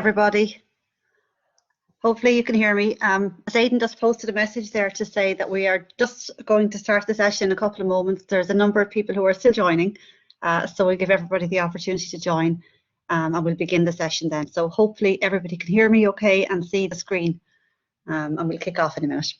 Everybody. Hopefully you can hear me. As Aidan just posted a message there to say that we are just going to start the session in a couple of moments. There's a number of people who are still joining, so we'll give everybody the opportunity to join and we'll begin the session then. So hopefully everybody can hear me okay and see the screen, and we'll kick off in a minute.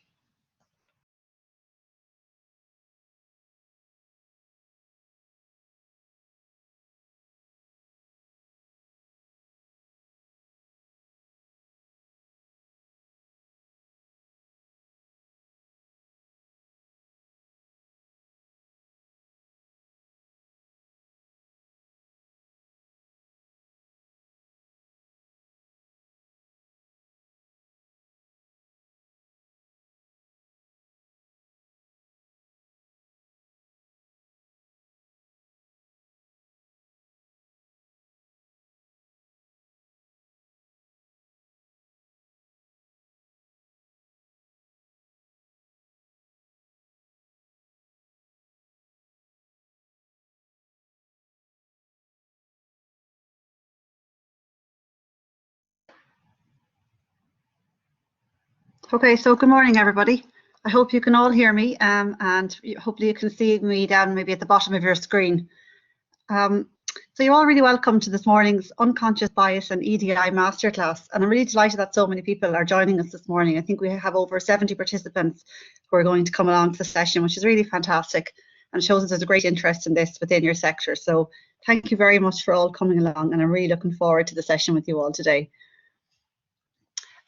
Okay, so good morning everybody. I hope you can all hear me and hopefully you can see me down maybe at the bottom of your screen. So you're all really welcome to this morning's Unconscious Bias and EDI Masterclass, and I'm really delighted that so many people are joining us this morning. I think we have over 70 participants who are going to come along to the session, which is really fantastic and shows us there's a great interest in this within your sector. So thank you very much for all coming along, and I'm really looking forward to the session with you all today.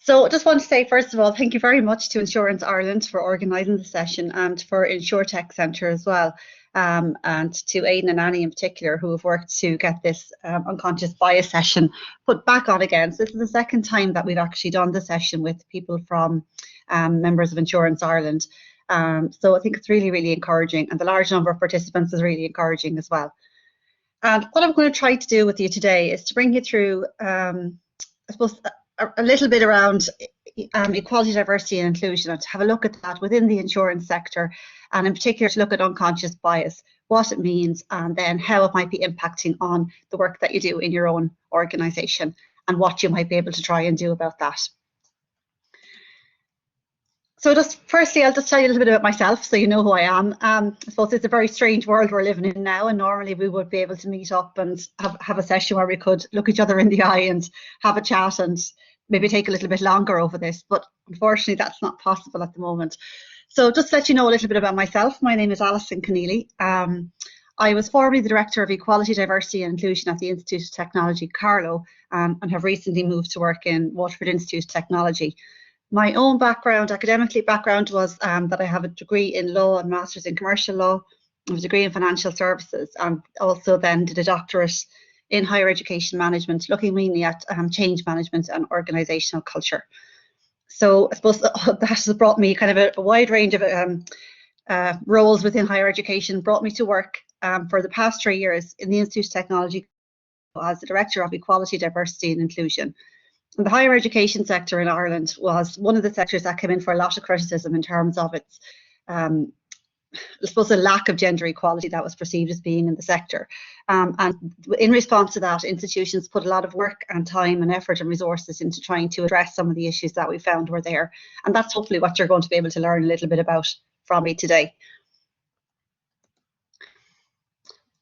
So I just want to say, first of all, thank you very much to Insurance Ireland for organising the session and for InsurTech Centre as well, and to Aidan and Annie in particular, who have worked to get this unconscious bias session put back on again. So this is the second time that we've actually done the session with people from members of Insurance Ireland. So I think it's really, really encouraging, and the large number of participants is really encouraging as well. And what I'm going to try to do with you today is to bring you through, I suppose, a little bit around equality, diversity and inclusion, and to have a look at that within the insurance sector, and in particular to look at unconscious bias, what it means, and then how it might be impacting on the work that you do in your own organisation and what you might be able to try and do about that. So just firstly, I'll just tell you a little bit about myself so you know who I am. I suppose it's a very strange world we're living in now, and normally we would be able to meet up and have a session where we could look each other in the eye and have a chat and maybe take a little bit longer over this, but unfortunately that's not possible at the moment. So just to let you know a little bit about myself, my name is Allison Kenneally. I was formerly the Director of Equality, Diversity and Inclusion at the Institute of Technology Carlow, and have recently moved to work in Waterford Institute of Technology. My own background, academically background, was that I have a degree in law and master's in commercial law, I have a degree in financial services, and also then did a doctorate in higher education management, looking mainly at change management and organisational culture. So I suppose that has brought me kind of a wide range of roles within higher education, brought me to work for the past 3 years in the Institute of Technology as the Director of Equality, Diversity and Inclusion. And the higher education sector in Ireland was one of the sectors that came in for a lot of criticism in terms of its, I suppose, a lack of gender equality that was perceived as being in the sector. And in response to that, institutions put a lot of work and time and effort and resources into trying to address some of the issues that we found were there. And that's hopefully what you're going to be able to learn a little bit about from me today.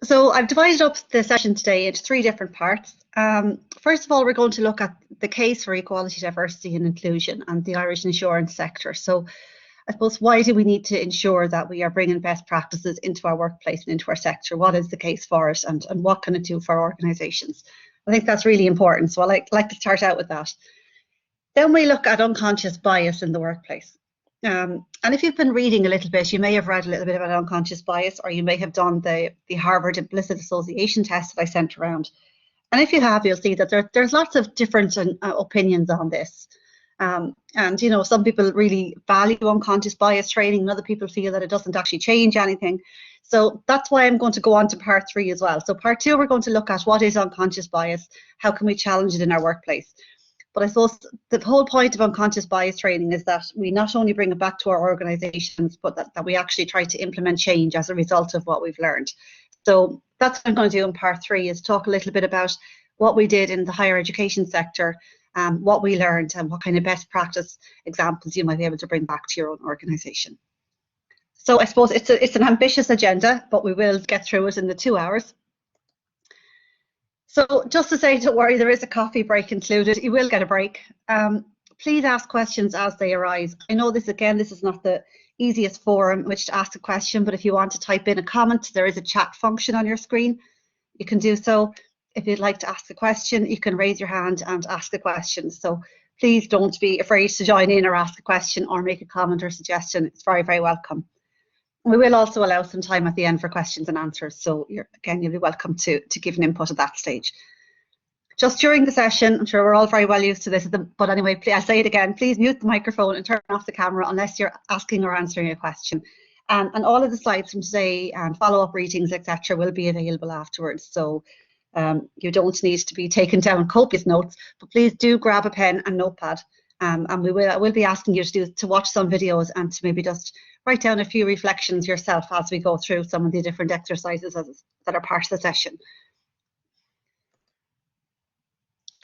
So I've divided up the session today into 3 different parts. First of all, we're going to look at the case for equality, diversity and inclusion and the Irish insurance sector. So I suppose, why do we need to ensure that we are bringing best practices into our workplace and into our sector? What is the case for it, and what can it do for organisations? I think that's really important, so I like to start out with that. Then we look at unconscious bias in the workplace. And if you've been reading a little bit, you may have read a little bit about unconscious bias, or you may have done the Harvard Implicit Association test that I sent around. And if you have, you'll see that there's lots of different opinions on this. And, you know, some people really value unconscious bias training, and other people feel that it doesn't actually change anything. So that's why I'm going to go on to part 3 as well. So part 2, we're going to look at what is unconscious bias, how can we challenge it in our workplace. But I suppose the whole point of unconscious bias training is that we not only bring it back to our organisations, but that we actually try to implement change as a result of what we've learned. So that's what I'm going to do in part 3, is talk a little bit about what we did in the higher education sector what we learned and what kind of best practice examples you might be able to bring back to your own organisation. So I suppose it's an ambitious agenda, but we will get through it in the 2 hours. So just to say, don't worry, there is a coffee break included. You will get a break. Please ask questions as they arise. I know this is not the easiest forum in which to ask a question, but if you want to type in a comment, there is a chat function on your screen. You can do so. If you'd like to ask a question, you can raise your hand and ask a question. So please don't be afraid to join in or ask a question or make a comment or suggestion. It's very, very welcome. We will also allow some time at the end for questions and answers. So you'll be welcome to give an input at that stage. Just during the session, I'm sure we're all very well used to this, but anyway, I'll say it again, please mute the microphone and turn off the camera unless you're asking or answering a question. And all of the slides from today and follow-up readings, etc., will be available afterwards. So you don't need to be taking down copious notes, but please do grab a pen and notepad. And I will be asking you to watch some videos and to maybe just write down a few reflections yourself as we go through some of the different exercises that are part of the session.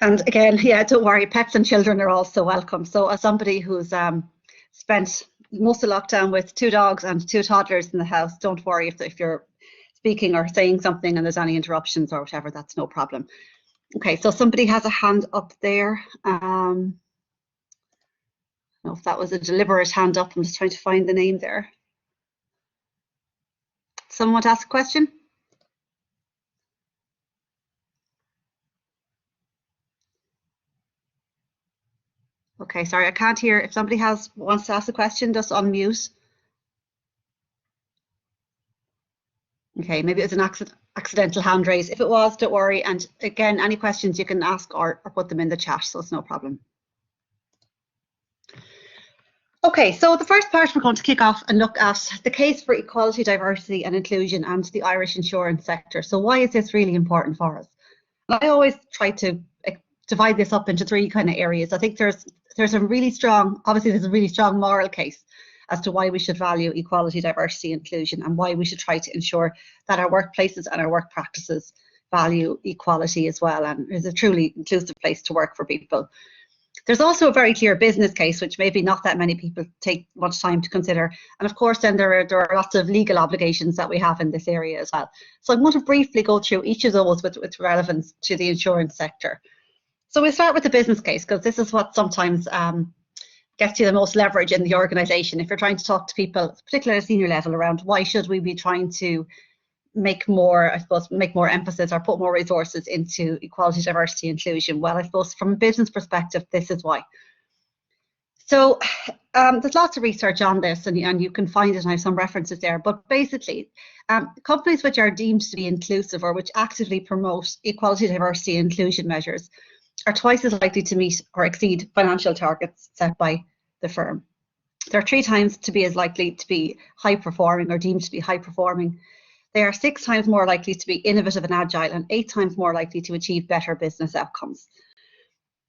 And again, yeah, don't worry, pets and children are also welcome. So as somebody who's spent most of lockdown with 2 dogs and 2 toddlers in the house, don't worry if you're speaking or saying something and there's any interruptions or whatever, that's no problem. Okay, so somebody has a hand up there. I don't know if that was a deliberate hand up. I'm just trying to find the name there. Someone want to ask a question? Okay, sorry, I can't hear. If somebody wants to ask a question, just unmute. Okay, maybe it was an accidental hand raise. If it was, don't worry. And again, any questions you can ask or put them in the chat, so it's no problem. Okay, so the first part we're going to kick off and look at the case for equality, diversity and inclusion and the Irish insurance sector. So why is this really important for us? And I always try to divide this up into 3 kind of areas. I think there's a really strong, obviously there's a really strong moral case as to why we should value equality, diversity, inclusion, and why we should try to ensure that our workplaces and our work practices value equality as well, and is a truly inclusive place to work for people. There's also a very clear business case, which maybe not that many people take much time to consider. And of course, then there are lots of legal obligations that we have in this area as well. So I'm going to briefly go through each of those with relevance to the insurance sector. So we'll start with the business case, because this is what sometimes gets you the most leverage in the organisation. If you're trying to talk to people, particularly at a senior level, around why should we be trying to make more emphasis or put more resources into equality, diversity, inclusion. Well, I suppose from a business perspective, this is why. So there's lots of research on this, and you can find it, and I have some references there. But basically, companies which are deemed to be inclusive or which actively promote equality, diversity, and inclusion measures are twice as likely to meet or exceed financial targets set by the firm. They're 3 times to be as likely to be high performing or deemed to be high performing. They are 6 times more likely to be innovative and agile, and 8 times more likely to achieve better business outcomes.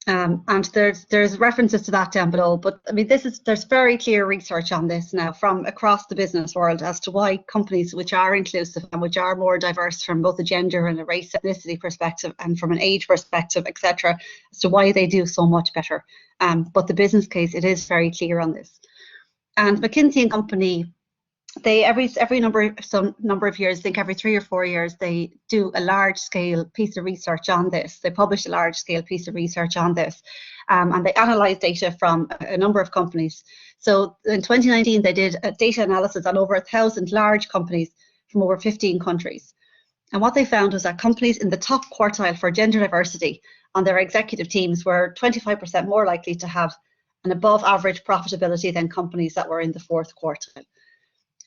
And there's references to that down below, but I mean, there's very clear research on this now from across the business world as to why companies which are inclusive and which are more diverse from both a gender and a race, ethnicity perspective and from an age perspective, etc., as to why they do so much better. But the business case, it is very clear on this. And McKinsey & Company, they every number of years, I think every 3 or 4 years, they do a large scale piece of research on this. They publish a large scale piece of research on this, and they analyze data from a number of companies. So in 2019, they did a data analysis on over 1,000 large companies from over 15 countries. And what they found was that companies in the top quartile for gender diversity on their executive teams were 25% more likely to have an above average profitability than companies that were in the 4th quartile.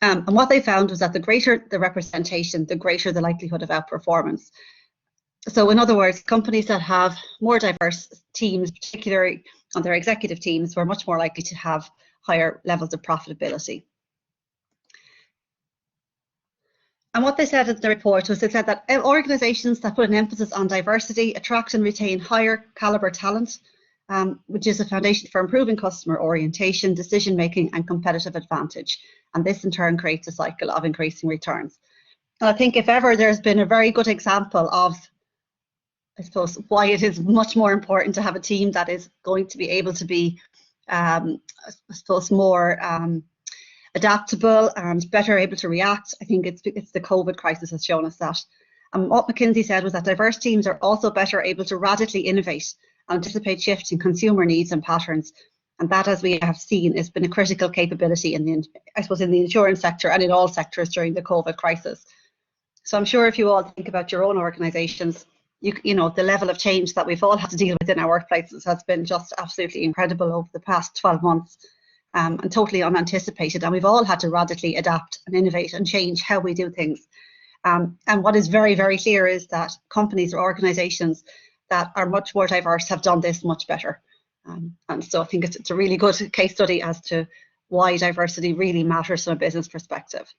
And what they found was that the greater the representation, the greater the likelihood of outperformance. So in other words, companies that have more diverse teams, particularly on their executive teams, were much more likely to have higher levels of profitability. And what they said in the report was, they said that organisations that put an emphasis on diversity attract and retain higher calibre talent, which is a foundation for improving customer orientation, decision making and competitive advantage. And this in turn creates a cycle of increasing returns. And I think if ever there's been a very good example of I suppose, why it is much more important to have a team that is going to be able to be, I suppose, more adaptable and better able to react. I think it's the COVID crisis has shown us that. What McKinsey said was that diverse teams are also better able to radically innovate and anticipate shifts in consumer needs and patterns. And that, as we have seen, has been a critical capability in the, I suppose, in the insurance sector and in all sectors during the COVID crisis. So I'm sure if you all think about your own organisations, you know, the level of change that we've all had to deal with in our workplaces has been just absolutely incredible over the past 12 months, and totally unanticipated. And we've all had to radically adapt and innovate and change how we do things. And what is very, very clear is that companies or organisations that are much more diverse have done this much better. And so I think it's a really good case study as to why diversity really matters from a business perspective.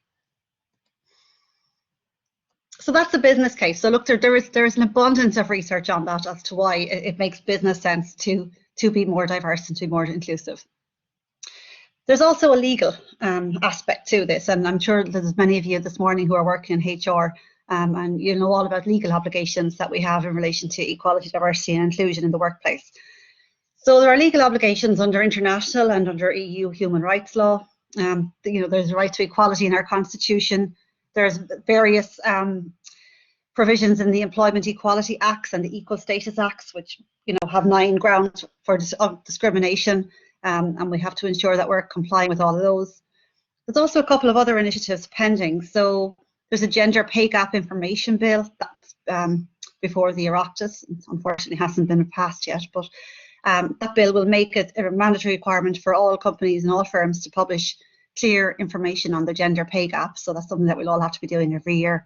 So that's the business case. So look, there is an abundance of research on that as to why it makes business sense to be more diverse and to be more inclusive. There's also a legal aspect to this, and I'm sure there's many of you this morning who are working in HR, and you know all about legal obligations that we have in relation to equality, diversity and inclusion in the workplace. So there are legal obligations under international and under EU human rights law. You know, there's a right to equality in our constitution. There's various provisions in the Employment Equality Acts and the Equal Status Acts, which, you know, have 9 grounds for discrimination, and we have to ensure that we're complying with all of those. There's also a couple of other initiatives pending. So there's a gender pay gap information bill that's before the Oireachtas. Unfortunately, hasn't been passed yet, but that bill will make it a mandatory requirement for all companies and all firms to publish clear information on the gender pay gap. So that's something that we'll all have to be doing every year.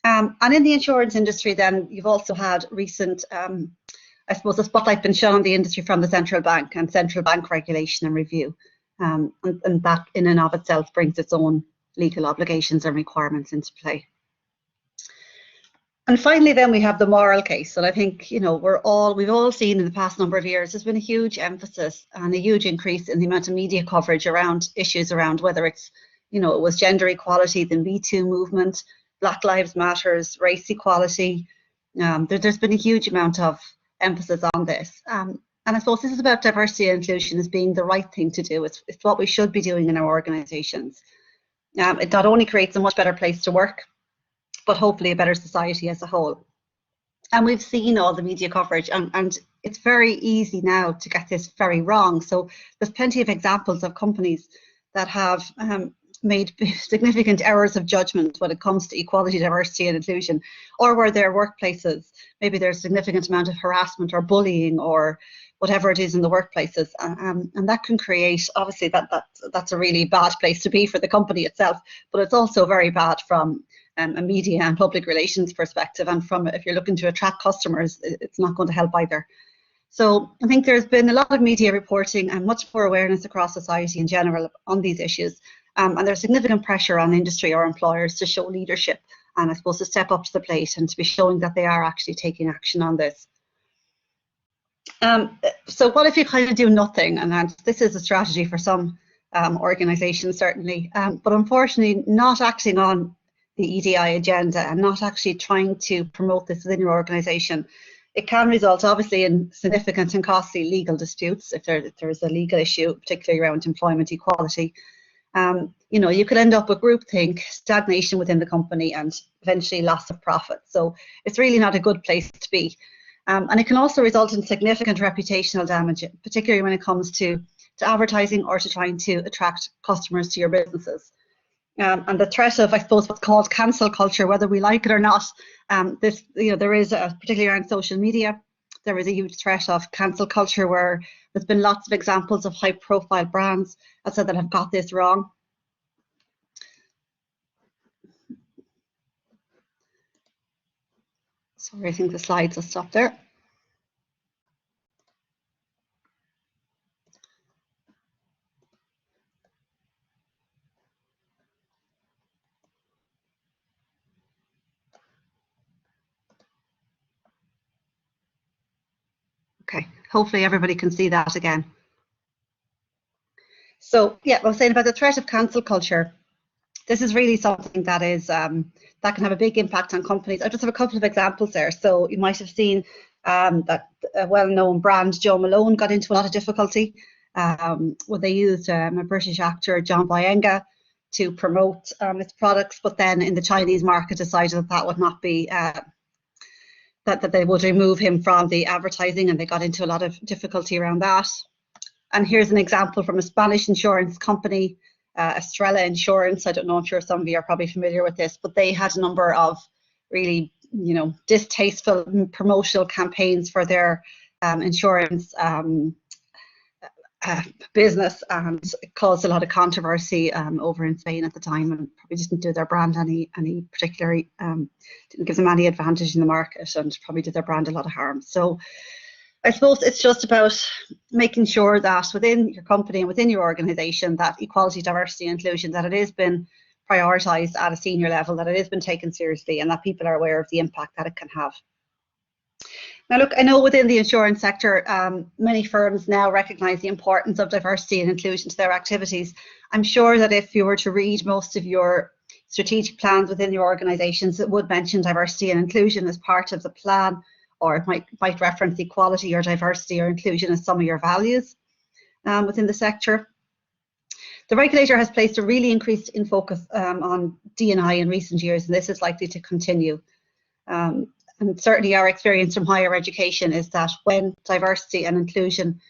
And in the insurance industry, then you've also had recent, I suppose, the spotlight been shown on the industry from the central bank and central bank regulation and review. And that in and of itself brings its own legal obligations and requirements into play. And finally, then we have the moral case. And I think, you know, we've all seen in the past number of years, there's been a huge emphasis and a huge increase in the amount of media coverage around issues around whether it's, you know, it was gender equality, the Me Too movement, Black Lives Matters, race equality. There's been a huge amount of emphasis on this. And I suppose this is about diversity and inclusion as being the right thing to do. It's what we should be doing in our organisations. It not only creates a much better place to work, but hopefully a better society as a whole. And we've seen all the media coverage, and it's very easy now to get this very wrong. So there's plenty of examples of companies that have made significant errors of judgment when it comes to equality, diversity and inclusion, or where their workplaces, maybe there's a significant amount of harassment or bullying or whatever it is in the workplaces. And that can create, obviously that's a really bad place to be for the company itself, but it's also very bad from a media and public relations perspective, and from if you're looking to attract customers, it's not going to help either. So I think there's been a lot of media reporting and much more awareness across society in general on these issues, and there's significant pressure on industry or employers to show leadership and I suppose to step up to the plate and to be showing that they are actually taking action on this. So what if you kind of do nothing? And this is a strategy for some organisations certainly, but unfortunately not acting on the EDI agenda and not actually trying to promote this within your organisation. It can result obviously in significant and costly legal disputes if there is a legal issue, particularly around employment equality. You know, you could end up with groupthink, stagnation within the company and eventually loss of profit. So it's really not a good place to be. And it can also result in significant reputational damage, particularly when it comes to advertising or to trying to attract customers to your businesses. And the threat of, I suppose, what's called cancel culture, whether we like it or not, there is, particularly around social media, there is a huge threat of cancel culture where there's been lots of examples of high-profile brands, as I said, that have got this wrong. Sorry, I think the slides will stop there. Okay, hopefully everybody can see that again. So yeah, I was saying about the threat of cancel culture. this is really something that is that can have a big impact on companies. I just have a couple of examples there. So you might have seen that a well-known brand, Joe Malone, got into a lot of difficulty when they used a British actor, John Boyega, to promote its products, but then in the Chinese market decided that that would not be, that they would remove him from the advertising, and they got into a lot of difficulty around that. And here's an example from a Spanish insurance company, Estrella Insurance. I don't know, I'm sure some of you are probably familiar with this, but they had a number of really, you know, distasteful promotional campaigns for their insurance business, and it caused a lot of controversy over in Spain at the time, and probably didn't do their brand any particularly, didn't give them any advantage in the market, and probably did their brand a lot of harm. So I suppose it's just about making sure that within your company and within your organisation, that equality, diversity, and inclusion, that it has been prioritised at a senior level, that it has been taken seriously, and that people are aware of the impact that it can have. Now, look, I know within the insurance sector, many firms now recognise the importance of diversity and inclusion to their activities. I'm sure that if you were to read most of your strategic plans within your organisations, it would mention diversity and inclusion as part of the plan, or it might reference equality or diversity or inclusion as some of your values within the sector. The regulator has placed a really increased focus on D&I in recent years, and this is likely to continue. And certainly our experience from higher education is that when diversity and inclusion,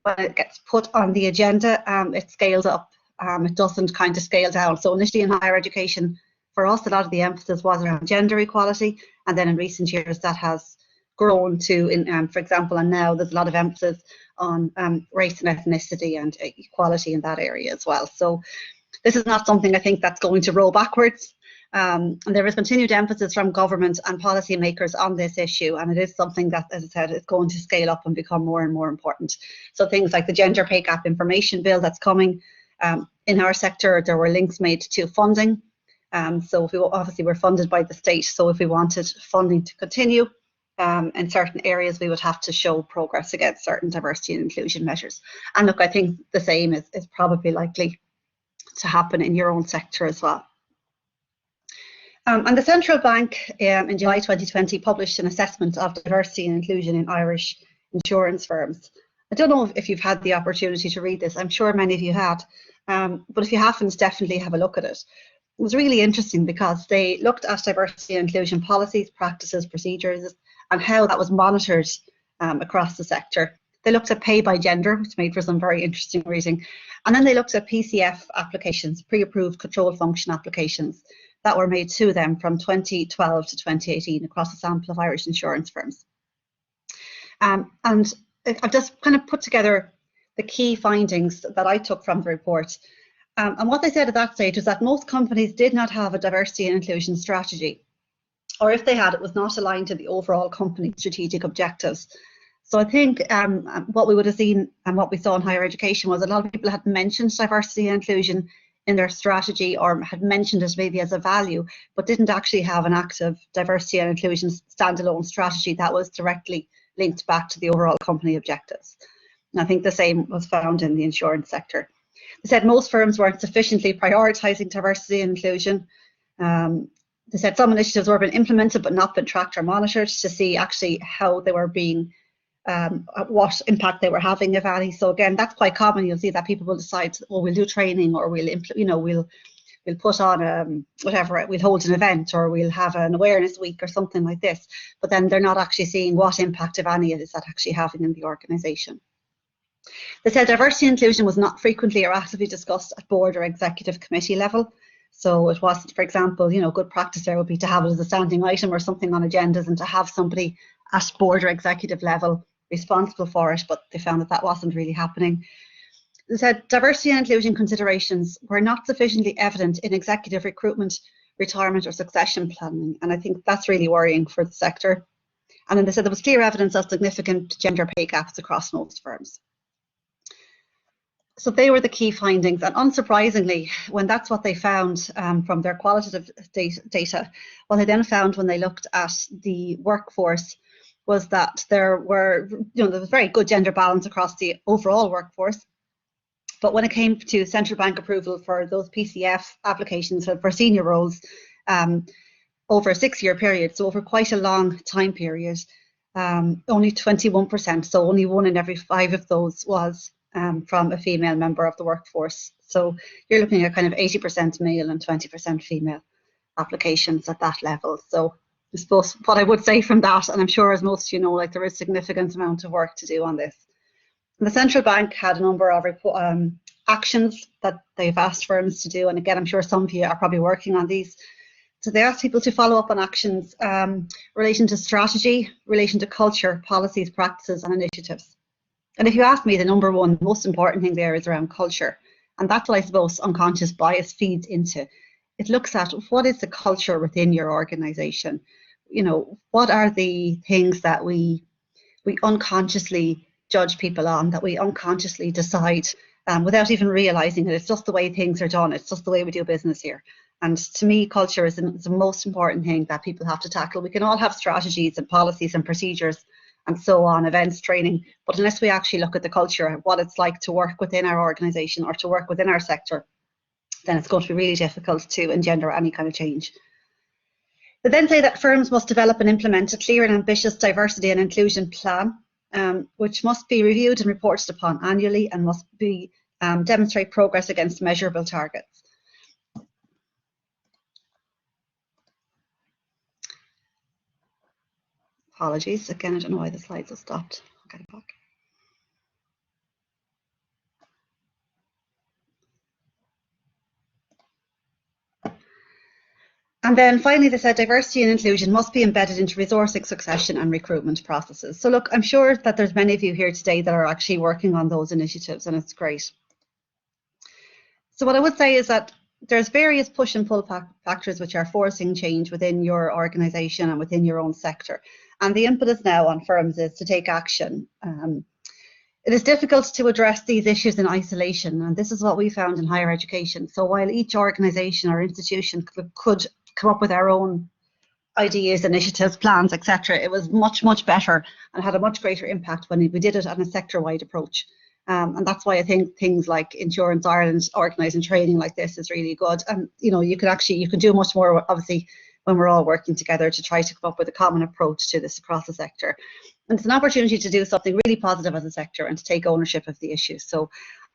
when it gets put on the agenda, it scales up. It doesn't kind of scale down. So initially in higher education, for us, a lot of the emphasis was around gender equality, and then in recent years that has grown to, for example, and now there's a lot of emphasis on race and ethnicity and equality in that area as well. So this is not something I think that's going to roll backwards. And there is continued emphasis from government and policymakers on this issue, and it is something that, as I said, is going to scale up and become more and more important. So things like the Gender Pay Gap Information Bill that's coming, in our sector, there were links made to funding. So if we obviously we're funded by the state, so if we wanted funding to continue in certain areas, we would have to show progress against certain diversity and inclusion measures. And look, I think the same is probably likely to happen in your own sector as well. And the Central Bank in July 2020 published an assessment of diversity and inclusion in Irish insurance firms. I don't know if you've had the opportunity to read this. I'm sure many of you had, but if you haven't, definitely have a look at it. It was really interesting because they looked at diversity and inclusion policies, practices, procedures, and how that was monitored across the sector. They looked at pay by gender, which made for some very interesting reading. And then they looked at PCF applications, pre-approved control function applications, that were made to them from 2012 to 2018 across a sample of Irish insurance firms. And I've just kind of put together the key findings that I took from the report. And what they said at that stage was that most companies did not have a diversity and inclusion strategy, or if they had, it was not aligned to the overall company strategic objectives. So I think what we would have seen and what we saw in higher education was a lot of people had mentioned diversity and inclusion in their strategy, or had mentioned it maybe as a value, but didn't actually have an active diversity and inclusion standalone strategy that was directly linked back to the overall company objectives. And I think the same was found in the insurance sector. They said most firms weren't sufficiently prioritising diversity and inclusion. They said some initiatives were being implemented but not been tracked or monitored to see actually how they were being, what impact they were having, if any. So again, that's quite common. You'll see that people will decide, oh, we'll do training, or we'll put on whatever, we'll hold an event, or we'll have an awareness week or something like this. But then they're not actually seeing what impact, if any, it is that actually having in the organisation. They said diversity and inclusion was not frequently or actively discussed at board or executive committee level. So it wasn't, for example, good practice there would be to have it as a standing item or something on agendas, and to have somebody at board or executive level responsible for it, but they found that that wasn't really happening. They said diversity and inclusion considerations were not sufficiently evident in executive recruitment, retirement or succession planning, and I think that's really worrying for the sector. And then they said there was clear evidence of significant gender pay gaps across most firms. So they were the key findings, and unsurprisingly, when that's what they found from their qualitative data, what they then found when they looked at the workforce was that there was very good gender balance across the overall workforce, But when it came to central bank approval for those PCF applications for senior roles, over a 6-year period, so over quite a long time period, only 21%, so only 1 in every 5 of those was from a female member of the workforce. So you're looking at kind of 80% male and 20% female applications at that level. So I suppose what I would say from that, and I'm sure as most of you know, like there is significant amount of work to do on this. And the central bank had a number of actions that they've asked firms to do, and again, I'm sure some of you are probably working on these. So they asked people to follow up on actions relating to strategy, relation to culture, policies, practices, and initiatives. And if you ask me, the number one most important thing there is around culture. And that's what I suppose unconscious bias feeds into. It looks at what is the culture within your organization. You know, what are the things that we unconsciously judge people on, that we unconsciously decide without even realizing it. It's just the way things are done. It's just the way we do business here. And to me, culture is the most important thing that people have to tackle. We can all have strategies and policies and procedures and so on, events, training, but unless we actually look at the culture, what it's like to work within our organization or to work within our sector, then it's going to be really difficult to engender any kind of change. They then say that firms must develop and implement a clear and ambitious diversity and inclusion plan, which must be reviewed and reported upon annually and must be demonstrate progress against measurable targets. Apologies, again, I don't know why the slides have stopped. I'll get it back. And then finally, they said diversity and inclusion must be embedded into resourcing, succession and recruitment processes. So look, I'm sure that there's many of you here today that are actually working on those initiatives, and it's great. So what I would say is that there's various push and pull factors which are forcing change within your organization and within your own sector. And the impetus now on firms is to take action. It is difficult to address these issues in isolation, and this is what we found in higher education. So while each organisation or institution could come up with our own ideas, initiatives, plans, etc., it was much, much better and had a much greater impact when we did it on a sector-wide approach. And that's why I think things like Insurance Ireland organising training like this is really good. And you know, you can do much more, obviously, when we're all working together to try to come up with a common approach to this across the sector. And it's an opportunity to do something really positive as a sector and to take ownership of the issue. So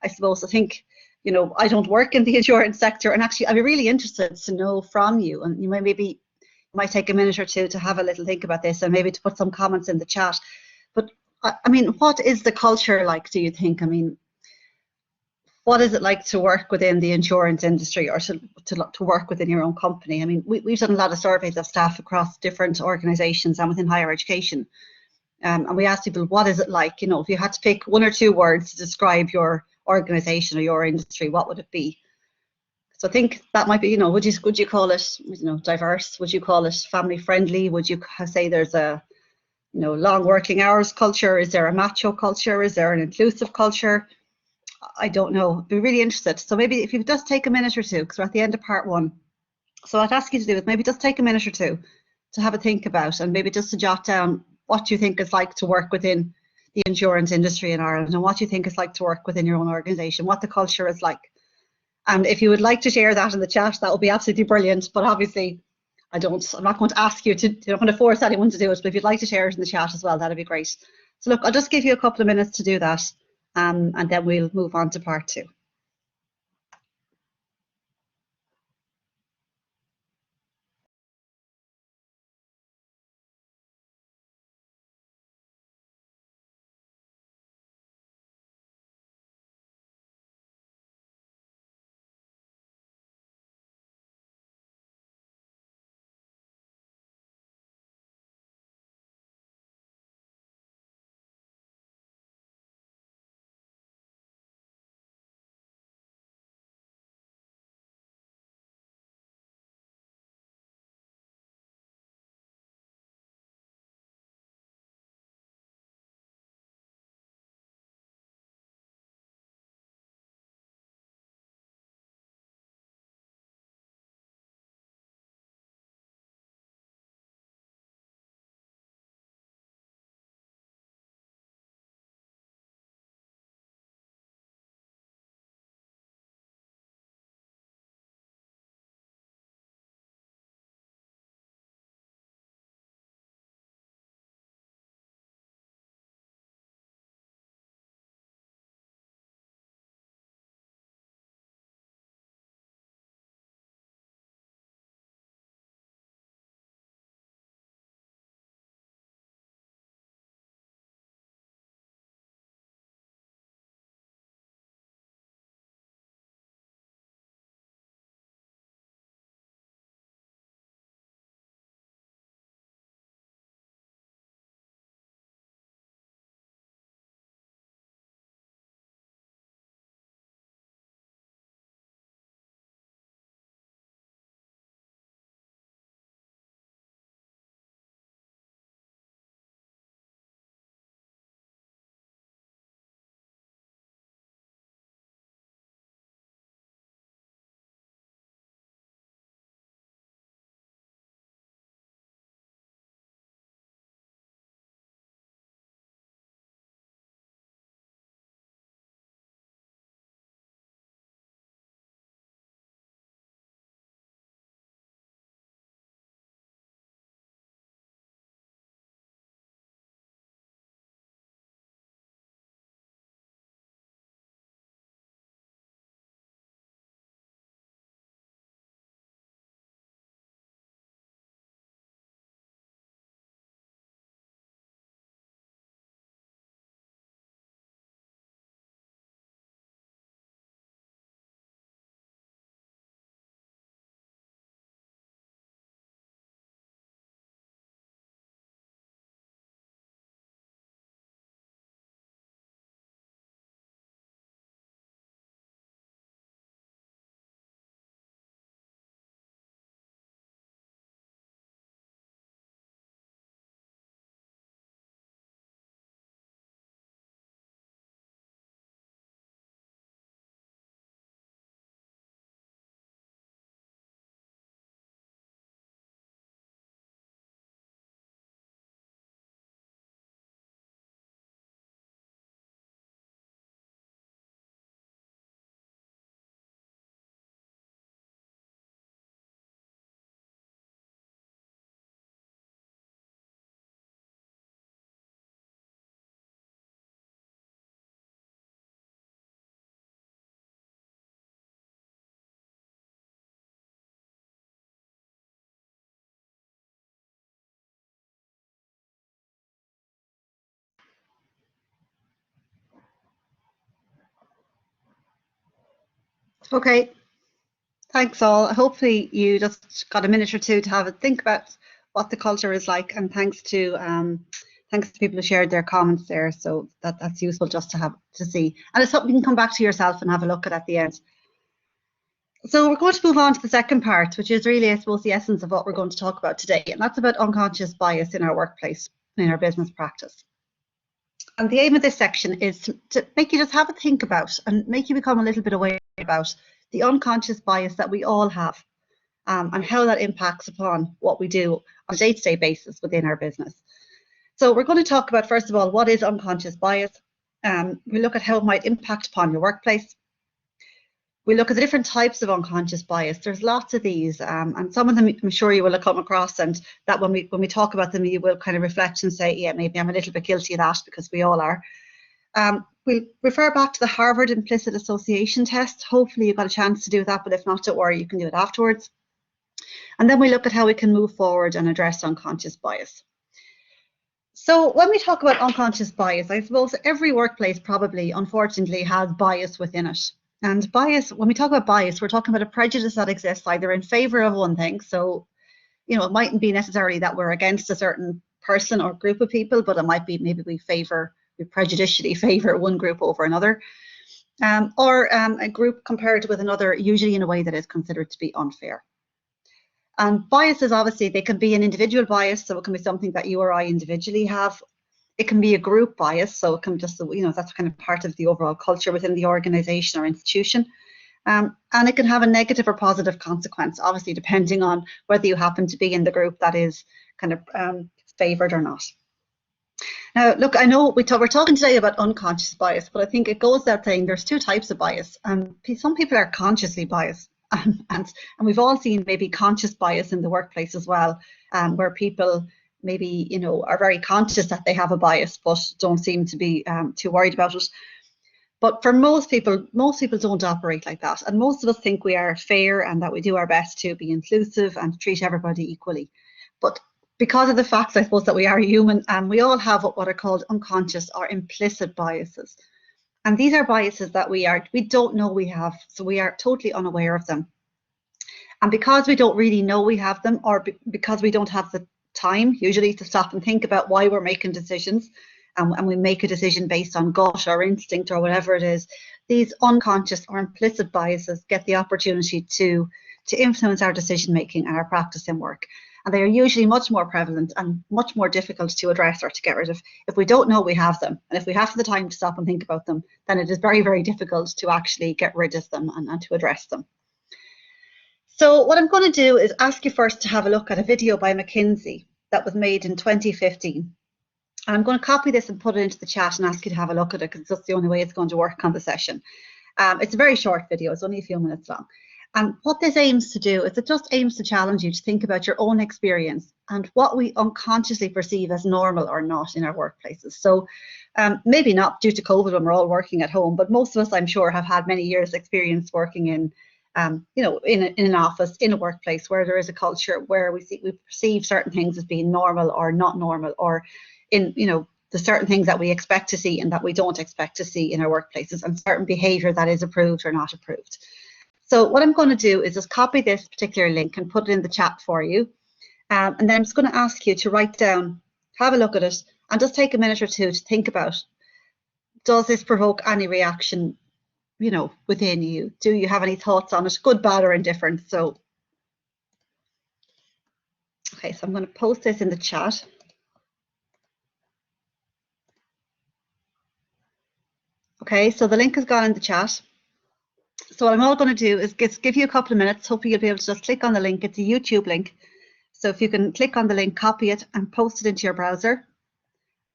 I think, you know, I don't work in the insurance sector, and actually I'd be really interested to know from you, and you might take a minute or two to have a little think about this and maybe to put some comments in the chat. But I mean, what is the culture like, do you think? I mean, what is it like to work within the insurance industry or to work within your own company? I mean, we've done a lot of surveys of staff across different organisations and within higher education. And we asked people, what is it like? You know, if you had to pick 1 or 2 words to describe your organisation or your industry, what would it be? So I think that might be, you know, would you call it, you know, diverse? Would you call it family friendly? Would you say there's a, you know, long working hours culture? Is there a macho culture? Is there an inclusive culture? I don't know. I'd be really interested. So maybe if you just take a minute or two, because we're at the end of part 1. So what I'd ask you to do is maybe just take a minute or two to have a think about, and maybe just to jot down what you think it's like to work within the insurance industry in Ireland, and what you think it's like to work within your own organisation, what the culture is like. And if you would like to share that in the chat, that would be absolutely brilliant. But obviously, I'm not going to ask you to, I'm not going to force anyone to do it, but if you'd like to share it in the chat as well, that'd be great. So look, I'll just give you a couple of minutes to do that, and then we'll move on to part 2. Okay, thanks all. Hopefully you just got a minute or two to have a think about what the culture is like, and thanks to people who shared their comments there. So that's useful just to have to see, and it's something you can come back to yourself and have a look at the end. So we're going to move on to the second part, which is really, I suppose, the essence of what we're going to talk about today, and that's about unconscious bias in our workplace, in our business practice. And the aim of this section is to make you just have a think about and make you become a little bit aware about the unconscious bias that we all have, and how that impacts upon what we do on a day-to-day basis within our business. So we're going to talk about, first of all, what is unconscious bias. We look at how it might impact upon your workplace. We look at the different types of unconscious bias. There's lots of these, and some of them I'm sure you will have come across, and that when we talk about them, you will kind of reflect and say, yeah, maybe I'm a little bit guilty of that, because we all are. We'll refer back to the Harvard Implicit Association test. Hopefully you got a chance to do that, but if not, don't worry, you can do it afterwards. And then we look at how we can move forward and address unconscious bias. So when we talk about unconscious bias, I suppose every workplace probably, unfortunately, has bias within it. And bias, when we talk about bias, we're talking about a prejudice that exists either in favor of one thing. So, it mightn't be necessarily that we're against a certain person or group of people, but it might be maybe we prejudicially favor one group over another, or a group compared with another, usually in a way that is considered to be unfair. And biases, obviously, they can be an individual bias, so it can be something that you or I individually have. It can be a group bias, so it can just, that's kind of part of the overall culture within the organization or institution. And it can have a negative or positive consequence, obviously, depending on whether you happen to be in the group that is kind of favoured or not. Now, look, I know we're talking today about unconscious bias, but I think it goes without saying there's two types of bias. Some people are consciously biased, and we've all seen maybe conscious bias in the workplace as well, where people maybe are very conscious that they have a bias, but don't seem to be too worried about it. But for most people don't operate like that, and most of us think we are fair and that we do our best to be inclusive and treat everybody equally. But because of the fact, I suppose, that we are human, and we all have what are called unconscious or implicit biases. And these are biases that we don't know we have, so we are totally unaware of them. And because we don't really know we have them, or because we don't have the time usually to stop and think about why we're making decisions, and we make a decision based on gut or instinct or whatever it is, these unconscious or implicit biases get the opportunity to influence our decision making and our practice in work. And they are usually much more prevalent and much more difficult to address or to get rid of if we don't know we have them. And if we have the time to stop and think about them, then it is very, very difficult to actually get rid of them and to address them. So what I'm going to do is ask you first to have a look at a video by McKinsey that was made in 2015. And I'm going to copy this and put it into the chat and ask you to have a look at it, because that's the only way it's going to work on the session. It's a very short video, it's only a few minutes long. And what this aims to do is it just aims to challenge you to think about your own experience and what we unconsciously perceive as normal or not in our workplaces. So maybe not due to COVID when we're all working at home, but most of us, I'm sure, have had many years experience working in an office, in a workplace where there is a culture where we perceive certain things as being normal or not normal, or in the certain things that we expect to see and that we don't expect to see in our workplaces, and certain behaviour that is approved or not approved. So what I'm going to do is just copy this particular link and put it in the chat for you. And then I'm just going to ask you to write down, have a look at it, and just take a minute or two to think about, does this provoke any reaction, within you? Do you have any thoughts on it, good, bad, or indifferent? So, okay, so I'm going to post this in the chat. Okay, so the link has gone in the chat. So what I'm all going to do is give you a couple of minutes. Hopefully you'll be able to just click on the link. It's a YouTube link. So if you can click on the link, copy it and post it into your browser,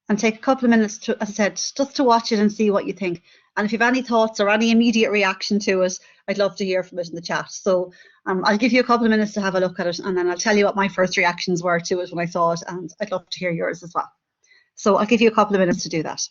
and take a couple of minutes to, as I said, just to watch it and see what you think. And if you have any thoughts or any immediate reaction to it, I'd love to hear from it in the chat. So I'll give you a couple of minutes to have a look at it, and then I'll tell you what my first reactions were to it when I saw it, and I'd love to hear yours as well. So I'll give you a couple of minutes to do that.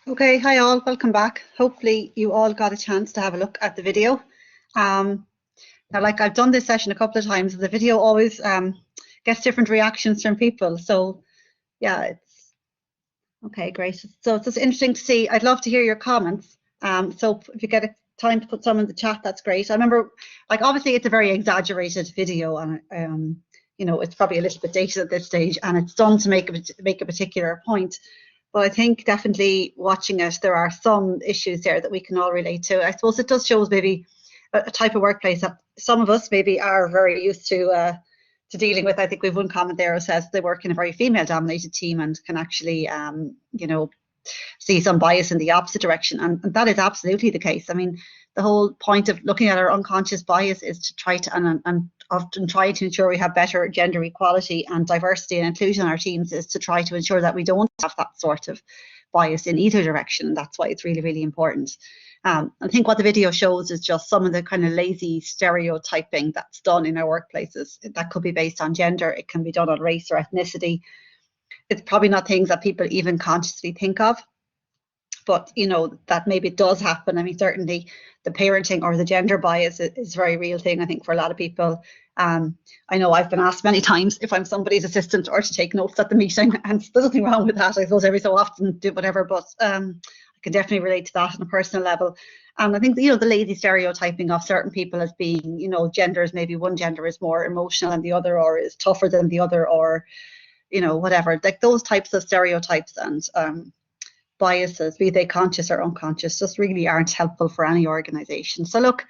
Okay, hi all, welcome back. Hopefully you all got a chance to have a look at the video. Now, like I've done this session a couple of times, the video always gets different reactions from people. So yeah, it's okay, great. So it's just interesting to see. I'd love to hear your comments. So if you get a time to put some in the chat, that's great. I remember, like, obviously it's a very exaggerated video, and you know, it's probably a little bit dated at this stage, and it's done to make a particular point. But I think definitely watching it, there are some issues there that we can all relate to. I suppose it does show maybe a type of workplace that some of us maybe are very used to dealing with. I think we've one comment there who says they work in a very female-dominated team and can actually, you know, see some bias in the opposite direction, and that is absolutely the case. I mean, the whole point of looking at our unconscious bias is to try to and often try to ensure we have better gender equality and diversity and inclusion in our teams, is to try to ensure that we don't have that sort of bias in either direction. And that's why it's really, really important. I think what the video shows is just some of the kind of lazy stereotyping that's done in our workplaces. That could be based on gender, it can be done on race or ethnicity. It's probably not things that people even consciously think of, but you know, that maybe it does happen. I mean, certainly the parenting or the gender bias is a very real thing, I think, for a lot of people. I know I've been asked many times if I'm somebody's assistant or to take notes at the meeting, and there's nothing wrong with that. I suppose every so often do whatever, but I can definitely relate to that on a personal level. And I think, you know, the lazy stereotyping of certain people as being, you know, genders, maybe one gender is more emotional than the other, or is tougher than the other, or, you know, whatever, like those types of stereotypes and biases, be they conscious or unconscious, just really aren't helpful for any organization. So look,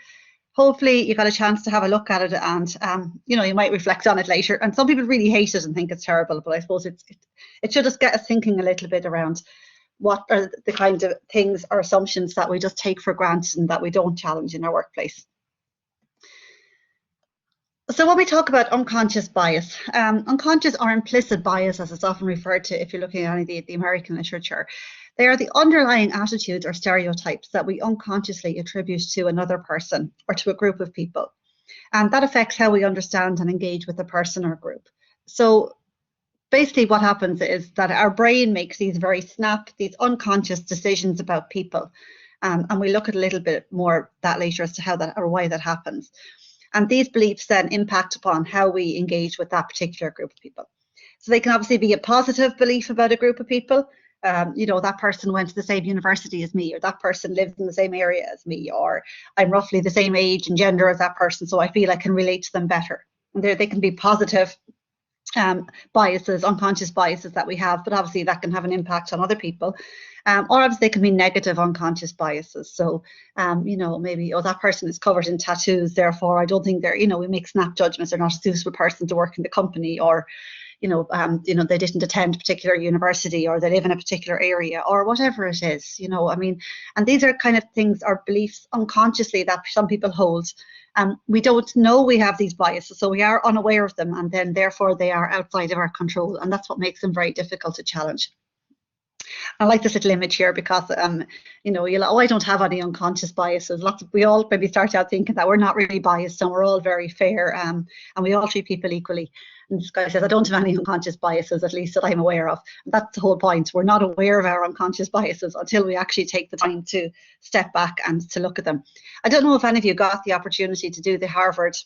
hopefully you got a chance to have a look at it, and you know, you might reflect on it later. And some people really hate it and think it's terrible, but I suppose it should just get us thinking a little bit around what are the kind of things or assumptions that we just take for granted and that we don't challenge in our workplace. So when we talk about unconscious bias, unconscious or implicit bias, as it's often referred to if you're looking at any of the American literature, they are the underlying attitudes or stereotypes that we unconsciously attribute to another person or to a group of people. And that affects how we understand and engage with the person or group. So basically what happens is that our brain makes these these unconscious decisions about people. And we look at a little bit more that later as to how that or why that happens. And these beliefs then impact upon how we engage with that particular group of people. So they can obviously be a positive belief about a group of people. You know, that person went to the same university as me, or that person lives in the same area as me, or I'm roughly the same age and gender as that person, so I feel I can relate to them better. And they can be positive biases, unconscious biases that we have, but obviously that can have an impact on other people. Or obviously they can be negative unconscious biases. So, you know, maybe, oh, that person is covered in tattoos, therefore I don't think they're, you know, we make snap judgments, they're not a suitable person to work in the company, or, you know, they didn't attend a particular university, or they live in a particular area, or whatever it is, you know, I mean, and these are kind of things or beliefs unconsciously that some people hold. We don't know we have these biases, so we are unaware of them, and then therefore they are outside of our control, and that's what makes them very difficult to challenge. I like this little image here because, you know, oh, I don't have any unconscious biases. We all maybe start out thinking that we're not really biased and we're all very fair, and we all treat people equally. And this guy says, I don't have any unconscious biases, at least that I'm aware of. And that's the whole point. We're not aware of our unconscious biases until we actually take the time to step back and to look at them. I don't know if any of you got the opportunity to do the Harvard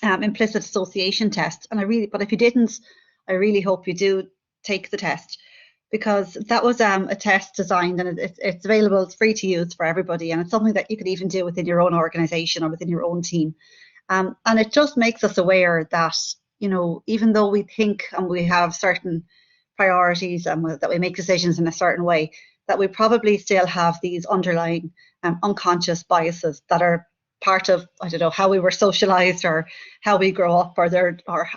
implicit association test, but if you didn't, I really hope you do take the test, because that was a test designed, and it's available, it's free to use for everybody, and it's something that you could even do within your own organization or within your own team. And it just makes us aware that, you know, even though we think and we have certain priorities and that we make decisions in a certain way, that we probably still have these underlying unconscious biases that are part of, I don't know, how we were socialized or how we grow up, or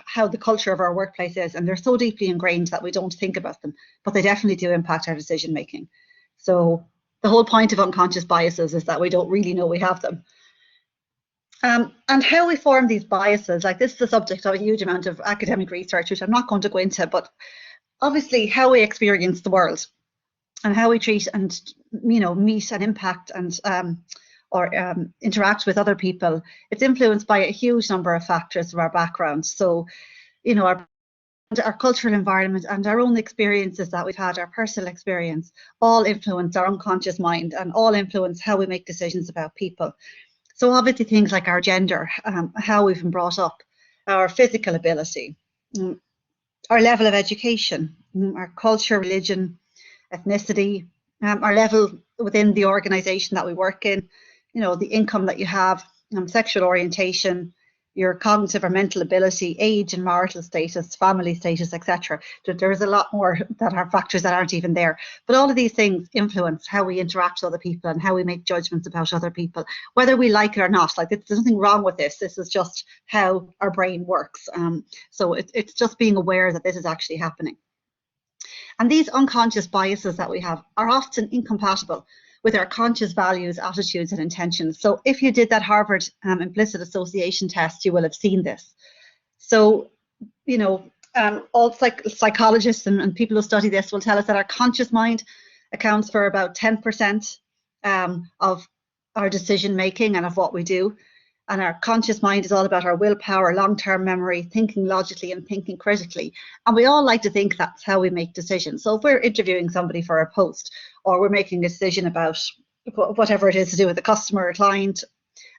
how the culture of our workplace is, and they're so deeply ingrained that we don't think about them, but they definitely do impact our decision making. So the whole point of unconscious biases is that we don't really know we have them. And how we form these biases, like this is the subject of a huge amount of academic research, which I'm not going to go into, but obviously how we experience the world and how we treat and, you know, meet and impact and interact with other people, it's influenced by a huge number of factors of our background. So, you know, our our cultural environment and our own experiences that we've had, our personal experience, all influence our unconscious mind and all influence how we make decisions about people. So obviously things like our gender, how we've been brought up, our physical ability, our level of education, our culture, religion, ethnicity, our level within the organisation that we work in, you know, the income that you have, sexual orientation, your cognitive or mental ability, age and marital status, family status, etc. There's a lot more that are factors that aren't even there. But all of these things influence how we interact with other people and how we make judgments about other people, whether we like it or not. Like, there's nothing wrong with this. This is just how our brain works. So it's just being aware that this is actually happening. And these unconscious biases that we have are often incompatible with our conscious values, attitudes, and intentions. So if you did that Harvard implicit association test, you will have seen this. So, you know, all psychologists and people who study this will tell us that our conscious mind accounts for about 10% of our decision making and of what we do. And our conscious mind is all about our willpower, long-term memory, thinking logically and thinking critically. And we all like to think that's how we make decisions. So if we're interviewing somebody for a post, or we're making a decision about whatever it is to do with a customer or client,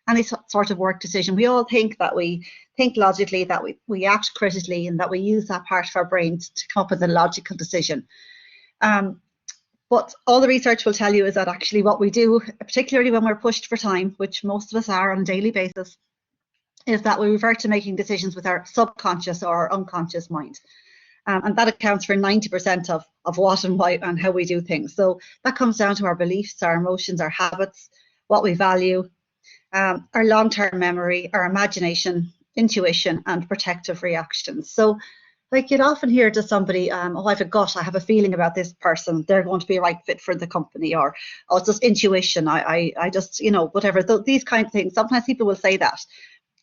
any sort of work decision, we all think that we think logically, that we act critically, and that we use that part of our brain to come up with a logical decision. But all the research will tell you is that actually what we do, particularly when we're pushed for time, which most of us are on a daily basis, is that we revert to making decisions with our subconscious or our unconscious mind. And that accounts for 90% of what and why and how we do things. So that comes down to our beliefs, our emotions, our habits, what we value, our long-term memory, our imagination, intuition, and protective reactions. So, like, you'd often hear to somebody, oh, I have a gut, I have a feeling about this person, they're going to be a right fit for the company, or, oh, it's just intuition, I just, you know, whatever, these kind of things. Sometimes people will say that.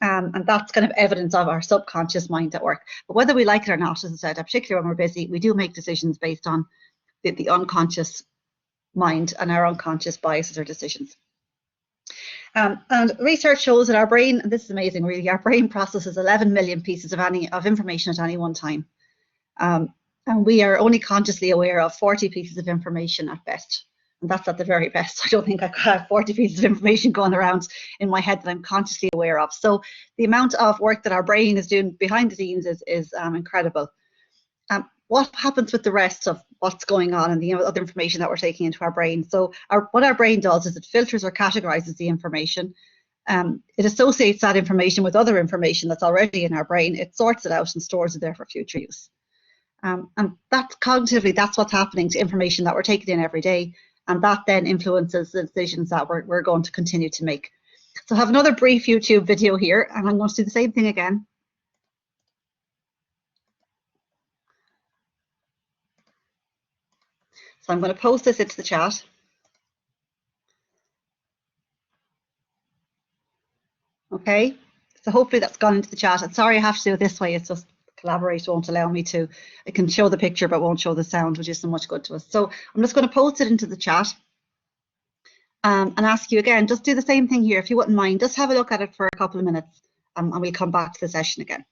And that's kind of evidence of our subconscious mind at work. But whether we like it or not, as I said, particularly when we're busy, we do make decisions based on the unconscious mind and our unconscious biases or decisions. And research shows that our brain, and this is amazing really, our brain processes 11 million pieces of information at any one time. And we are only consciously aware of 40 pieces of information at best. And that's at the very best. I don't think I have 40 pieces of information going around in my head that I'm consciously aware of. So the amount of work that our brain is doing behind the scenes is incredible. What happens with the rest of what's going on and the other information that we're taking into our brain? So what our brain does is it filters or categorizes the information. It associates that information with other information that's already in our brain. It sorts it out and stores it there for future use. And that cognitively, that's what's happening to information that we're taking in every day. And that then influences the decisions that we're going to continue to make. So I have another brief YouTube video here, and I'm going to do the same thing again. So I'm going to post this into the chat. Okay, so hopefully that's gone into the chat. I'm sorry I have to do it this way. It's just Collaborate won't allow me to. I can show the picture but won't show the sound, which isn't much good to us. So I'm just going to post it into the chat and ask you again, just do the same thing here if you wouldn't mind. Just have a look at it for a couple of minutes and we'll come back to the session again.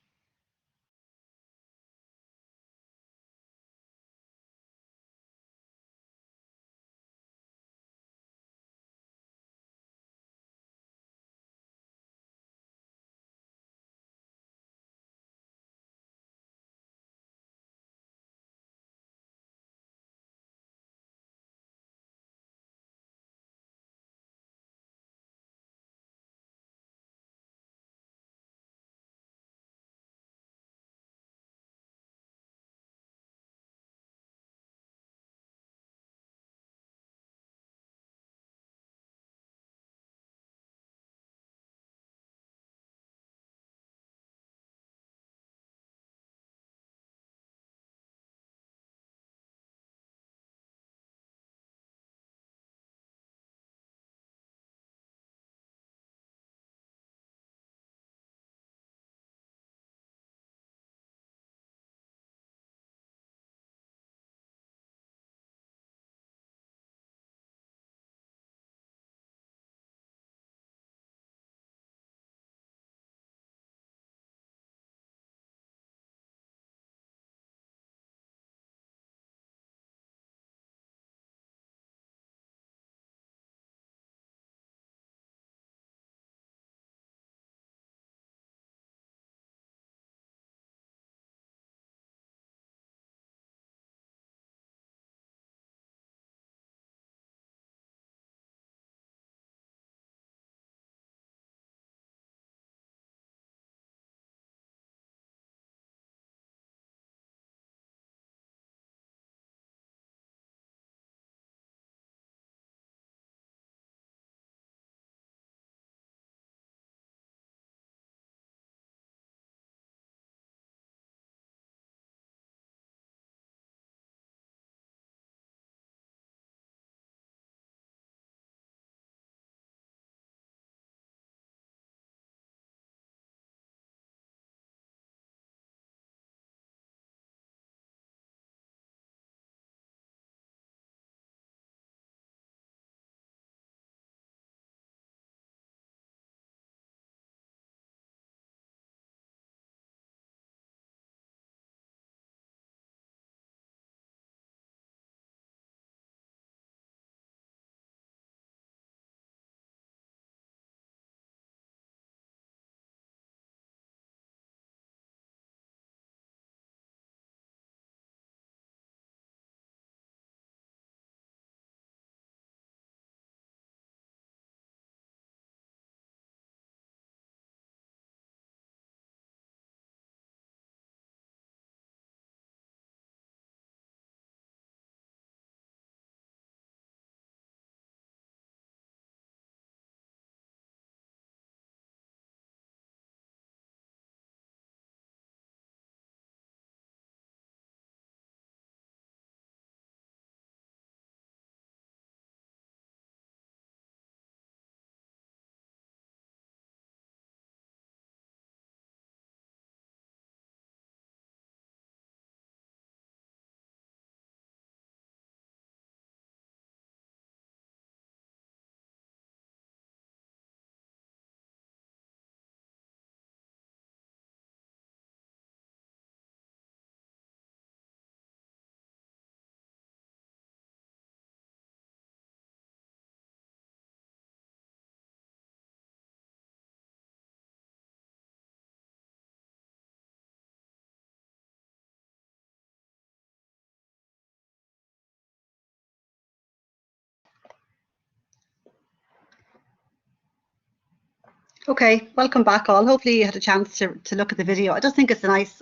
Okay, welcome back all. Hopefully you had a chance to look at the video. I just think it's a nice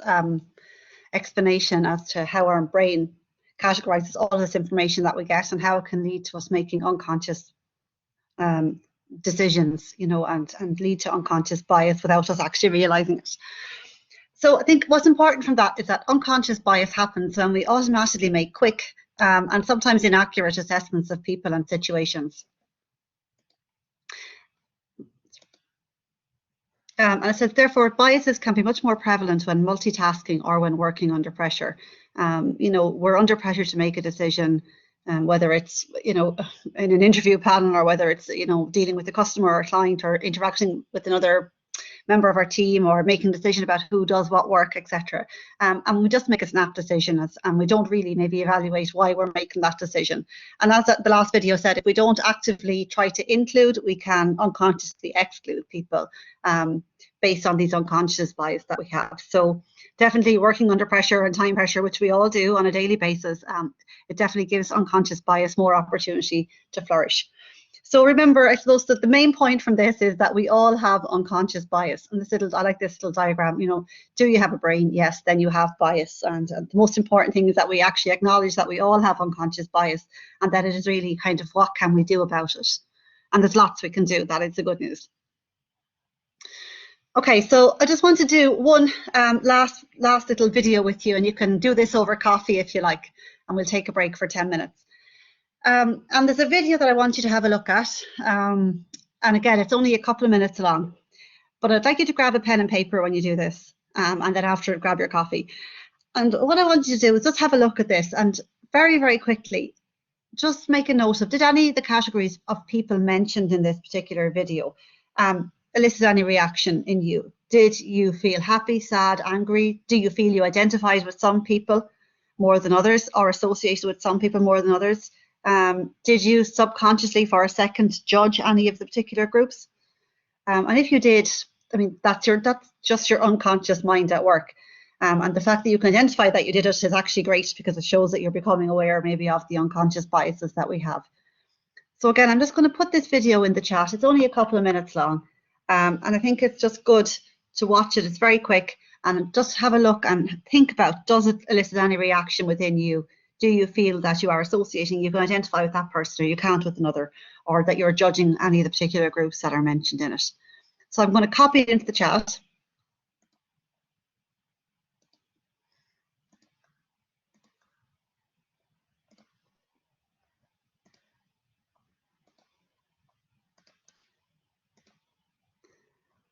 explanation as to how our brain categorizes all this information that we get and how it can lead to us making unconscious decisions, you know, and lead to unconscious bias without us actually realizing it. So I think what's important from that is that unconscious bias happens when we automatically make quick and sometimes inaccurate assessments of people and situations. And it says, therefore, biases can be much more prevalent when multitasking or when working under pressure. You know, we're under pressure to make a decision, whether it's, you know, in an interview panel or whether it's, you know, dealing with a customer or a client or interacting with another member of our team or making a decision about who does what work, etc. And we just make a snap decision and we don't really maybe evaluate why we're making that decision. And as the last video said, if we don't actively try to include, we can unconsciously exclude people based on these unconscious bias that we have. So definitely working under pressure and time pressure, which we all do on a daily basis, it definitely gives unconscious bias more opportunity to flourish. So remember, I suppose that the main point from this is that we all have unconscious bias. And I like this little diagram, you know, do you have a brain? Yes, then you have bias. And the most important thing is that we actually acknowledge that we all have unconscious bias and that it is really kind of what can we do about it? And there's lots we can do. That is the good news. Okay, so I just want to do one last little video with you, and you can do this over coffee if you like, and we'll take a break for 10 minutes. And there's a video that I want you to have a look at. And again, it's only a couple of minutes long, but I'd like you to grab a pen and paper when you do this, and then after grab your coffee. And what I want you to do is just have a look at this and very, very quickly, just make a note of, did any of the categories of people mentioned in this particular video elicit any reaction in you? Did you feel happy, sad, angry? Do you feel you identified with some people more than others or associated with some people more than others? Did you subconsciously for a second judge any of the particular groups? And if you did, I mean, that's just your unconscious mind at work. And the fact that you can identify that you did it is actually great because it shows that you're becoming aware maybe of the unconscious biases that we have. So again, I'm just going to put this video in the chat. It's only a couple of minutes long. And I think it's just good to watch it. It's very quick, and just have a look and think about, does it elicit any reaction within you? Do you feel that you are associating, you can identify with that person or you can't with another, or that you're judging any of the particular groups that are mentioned in it? So I'm going to copy it into the chat.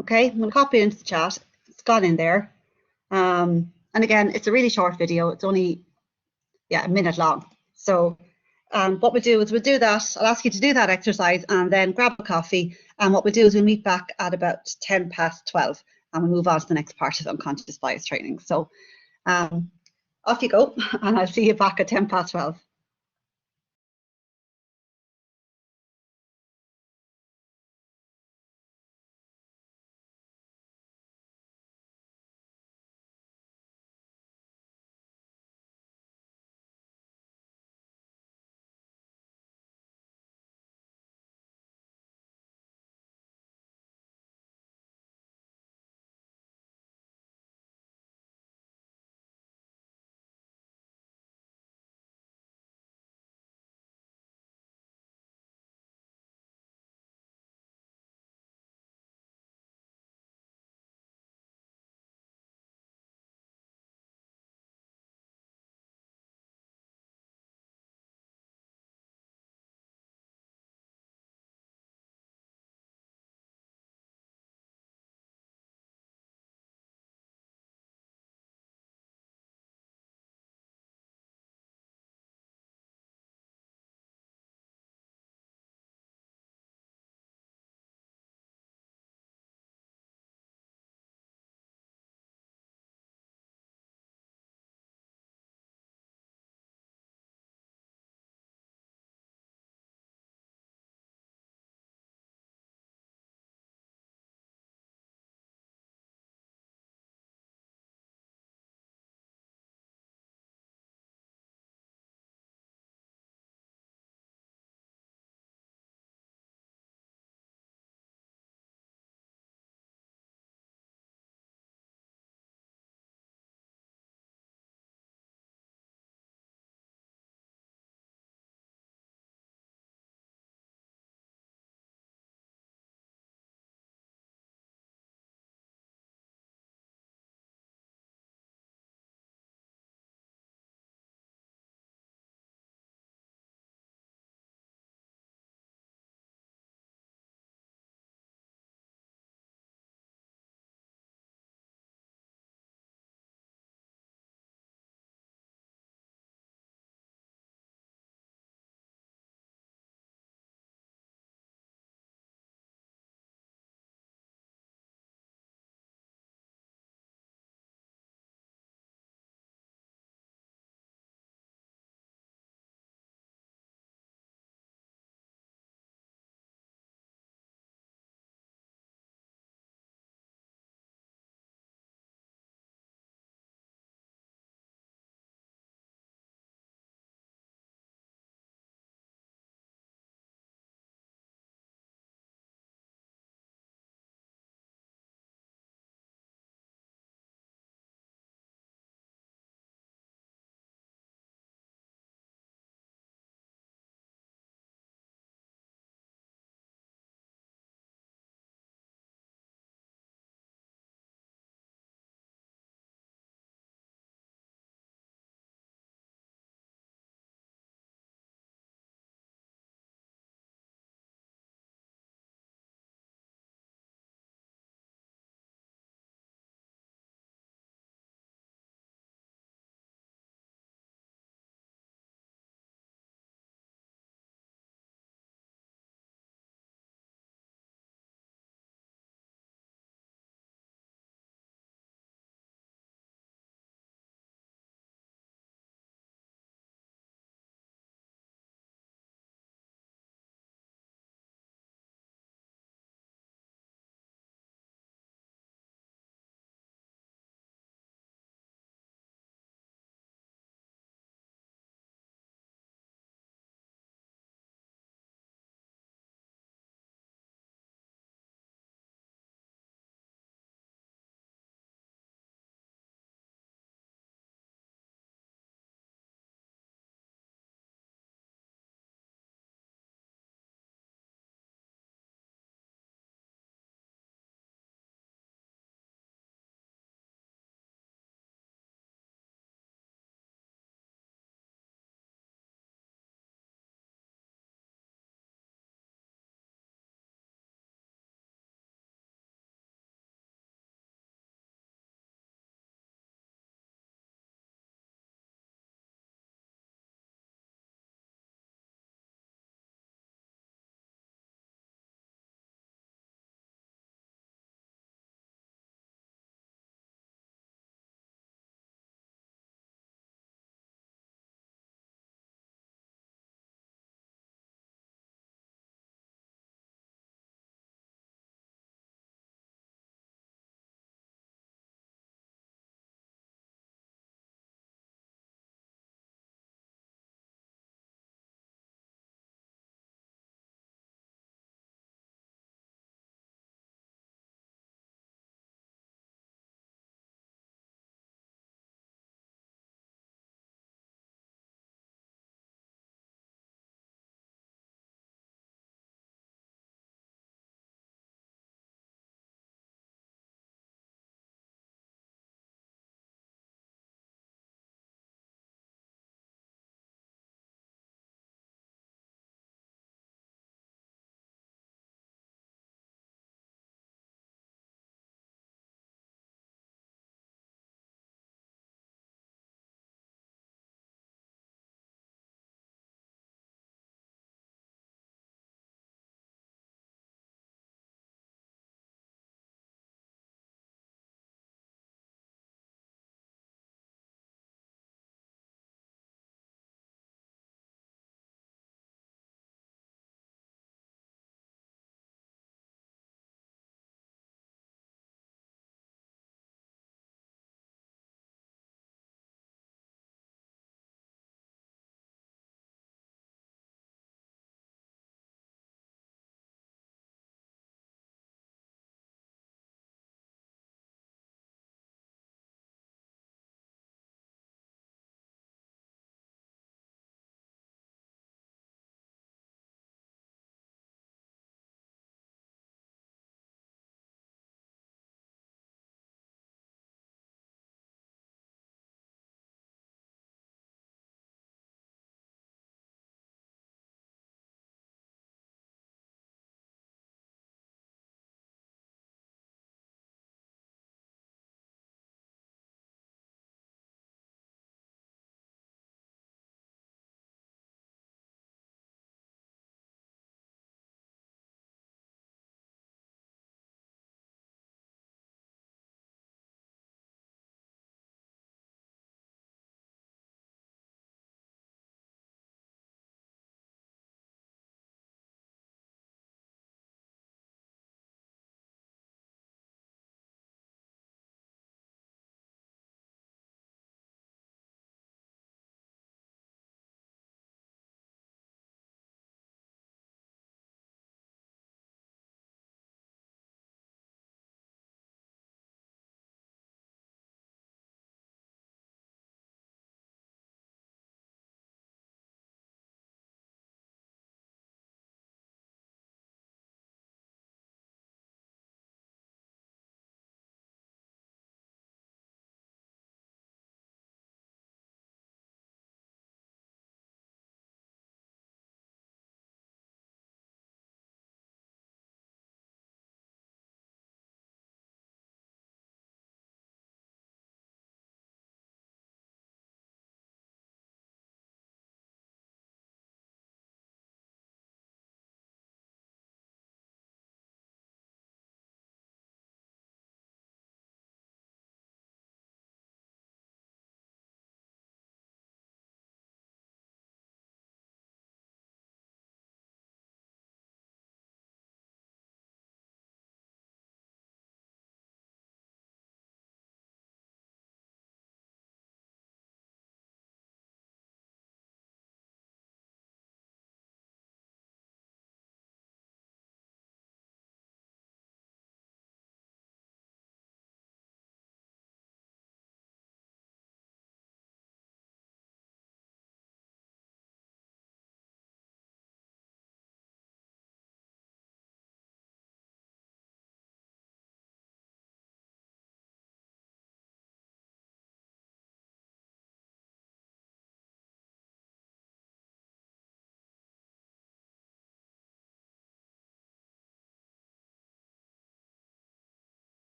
Okay, I'm going to copy it into the chat. It's gone in there. And again, it's a really short video. It's only, a minute long. So what we'll do is we'll do that. I'll ask you to do that exercise and then grab a coffee. And what we'll do is we'll meet back at about 12:10 and we'll move on to the next part of unconscious bias training. So off you go, and I'll see you back at 12:10.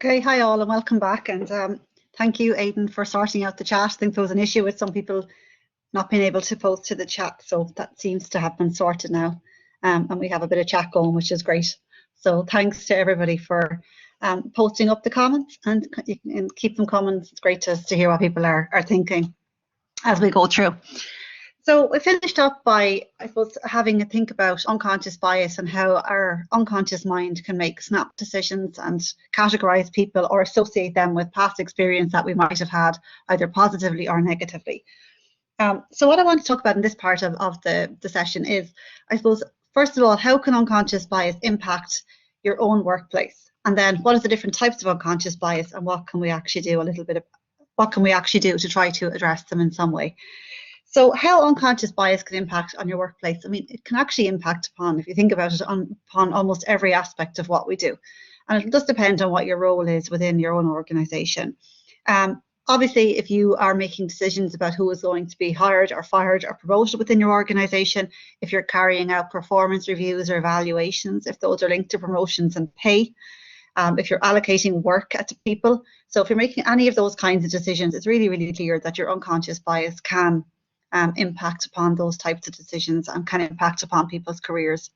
Okay, hi all and welcome back, and thank you, Aidan, for sorting out the chat. I think there was an issue with some people not being able to post to the chat, so that seems to have been sorted now, and we have a bit of chat going, which is great. So thanks to everybody for posting up the comments, and you can keep them coming. It's great to hear what people are thinking as we go through. So we finished up by, I suppose, having a think about unconscious bias and how our unconscious mind can make snap decisions and categorize people or associate them with past experience that we might have had, either positively or negatively. So what I want to talk about in this part of the session is, I suppose, first of all, how can unconscious bias impact your own workplace? And then what are the different types of unconscious bias, and what can we actually do to try to address them in some way? So how unconscious bias can impact on your workplace? I mean, it can actually impact upon, if you think about it, upon almost every aspect of what we do. And it does depend on what your role is within your own organisation. Obviously, if you are making decisions about who is going to be hired or fired or promoted within your organisation, if you're carrying out performance reviews or evaluations, if those are linked to promotions and pay, if you're allocating work to people. So if you're making any of those kinds of decisions, it's really, really clear that your unconscious bias can impact upon those types of decisions and can impact upon people's careers.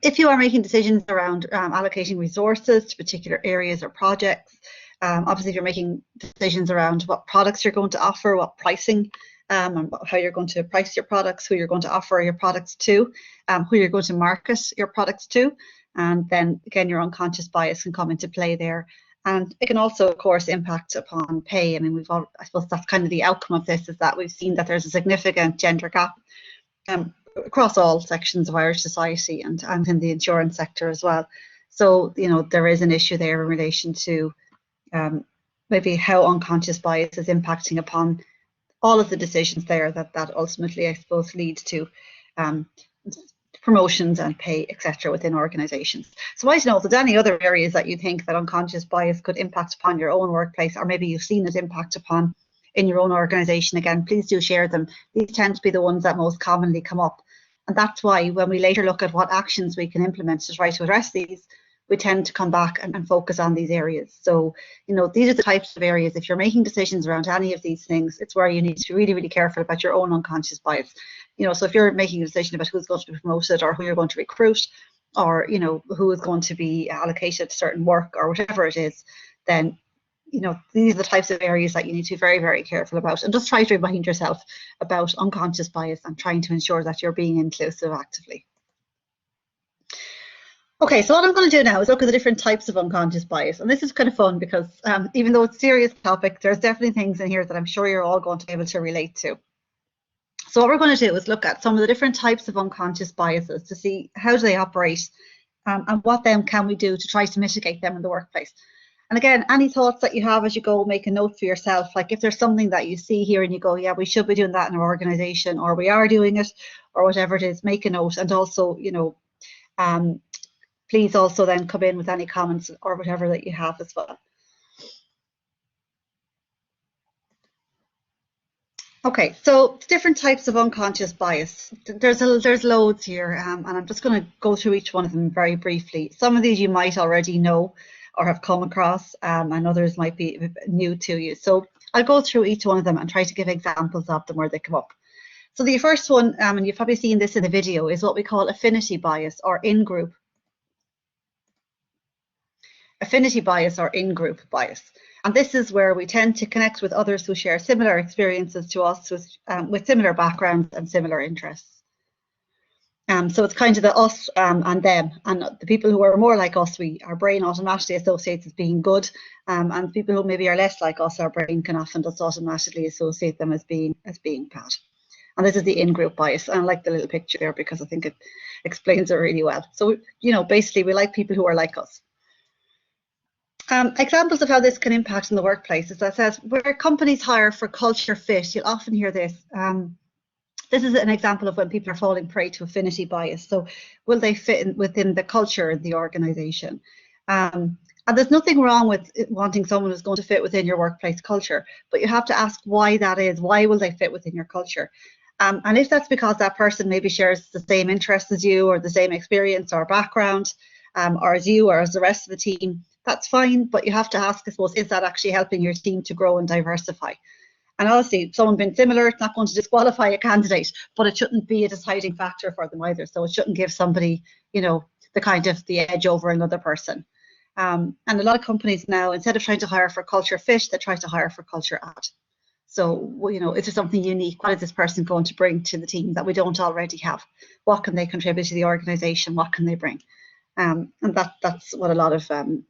If you are making decisions around allocating resources to particular areas or projects, obviously if you're making decisions around what products you're going to offer, what pricing, and how you're going to price your products, who you're going to offer your products to, who you're going to market your products to, and then again your unconscious bias can come into play there. And it can also, of course, impact upon pay. I mean, I suppose that's kind of the outcome of this, is that we've seen that there's a significant gender gap across all sections of Irish society and in the insurance sector as well. So, you know, there is an issue there in relation to maybe how unconscious bias is impacting upon all of the decisions there that ultimately, I suppose, lead to promotions and pay, etc., within organisations. So I don't know if there's any other areas that you think that unconscious bias could impact upon your own workplace, or maybe you've seen it impact upon in your own organisation. Again, please do share them. These tend to be the ones that most commonly come up. And that's why when we later look at what actions we can implement to try to address these, we tend to come back and focus on these areas. So, you know, these are the types of areas, if you're making decisions around any of these things, it's where you need to be really, really careful about your own unconscious bias. You know, so if you're making a decision about who's going to be promoted or who you're going to recruit, or, you know, who is going to be allocated certain work or whatever it is, then, you know, these are the types of areas that you need to be very, very careful about. And just try to remind yourself about unconscious bias and trying to ensure that you're being inclusive actively. Okay, so what I'm going to do now is look at the different types of unconscious bias. And this is kind of fun because even though it's a serious topic, there's definitely things in here that I'm sure you're all going to be able to relate to. So what we're going to do is look at some of the different types of unconscious biases to see how do they operate and what then can we do to try to mitigate them in the workplace. And again, any thoughts that you have as you go, make a note for yourself. Like if there's something that you see here and you go, yeah, we should be doing that in our organisation, or we are doing it, or whatever it is, make a note. And also, you know, please also then come in with any comments or whatever that you have as well. Okay, so different types of unconscious bias. There's loads here, and I'm just going to go through each one of them very briefly. Some of these you might already know or have come across, and others might be new to you. So I'll go through each one of them and try to give examples of them where they come up. So the first one, and you've probably seen this in the video, is what we call affinity bias or in-group. Affinity bias or in-group bias. And this is where we tend to connect with others who share similar experiences to us with similar backgrounds and similar interests. So it's kind of the us and them, and the people who are more like us, our brain automatically associates as being good, and people who maybe are less like us, our brain can often just automatically associate them as being bad. And this is the in-group bias. And I like the little picture there because I think it explains it really well. So, you know, basically we like people who are like us. Examples of how this can impact in the workplace is that says where companies hire for culture fit, you'll often hear this. This is an example of when people are falling prey to affinity bias. So will they fit within the culture of the organisation? And there's nothing wrong with wanting someone who's going to fit within your workplace culture, but you have to ask why that is. Why will they fit within your culture? And if that's because that person maybe shares the same interests as you, or the same experience or background, or as you or as the rest of the team, that's fine, but you have to ask, I suppose, is that actually helping your team to grow and diversify? And honestly, someone being similar, it's not going to disqualify a candidate, but it shouldn't be a deciding factor for them either. So it shouldn't give somebody, the kind of the edge over another person. And a lot of companies now, instead of trying to hire for culture fit, they try to hire for culture add. So, is there something unique? What is this person going to bring to the team that we don't already have? What can they contribute to the organisation? What can they bring? And that's what a lot of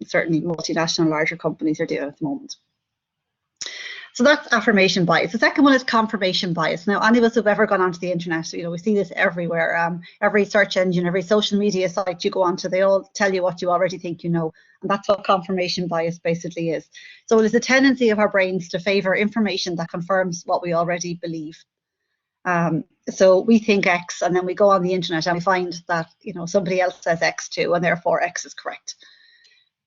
certainly multinational larger companies are doing at the moment. So that's affirmation bias. The second one is confirmation bias. Now, any of us who've ever gone onto the internet, we see this everywhere. Every search engine, every social media site you go onto, they all tell you what you already think you know. And that's what confirmation bias basically is. So it is a tendency of our brains to favour information that confirms what we already believe. So we think X, and then we go on the internet and we find that, somebody else says X too, and therefore X is correct.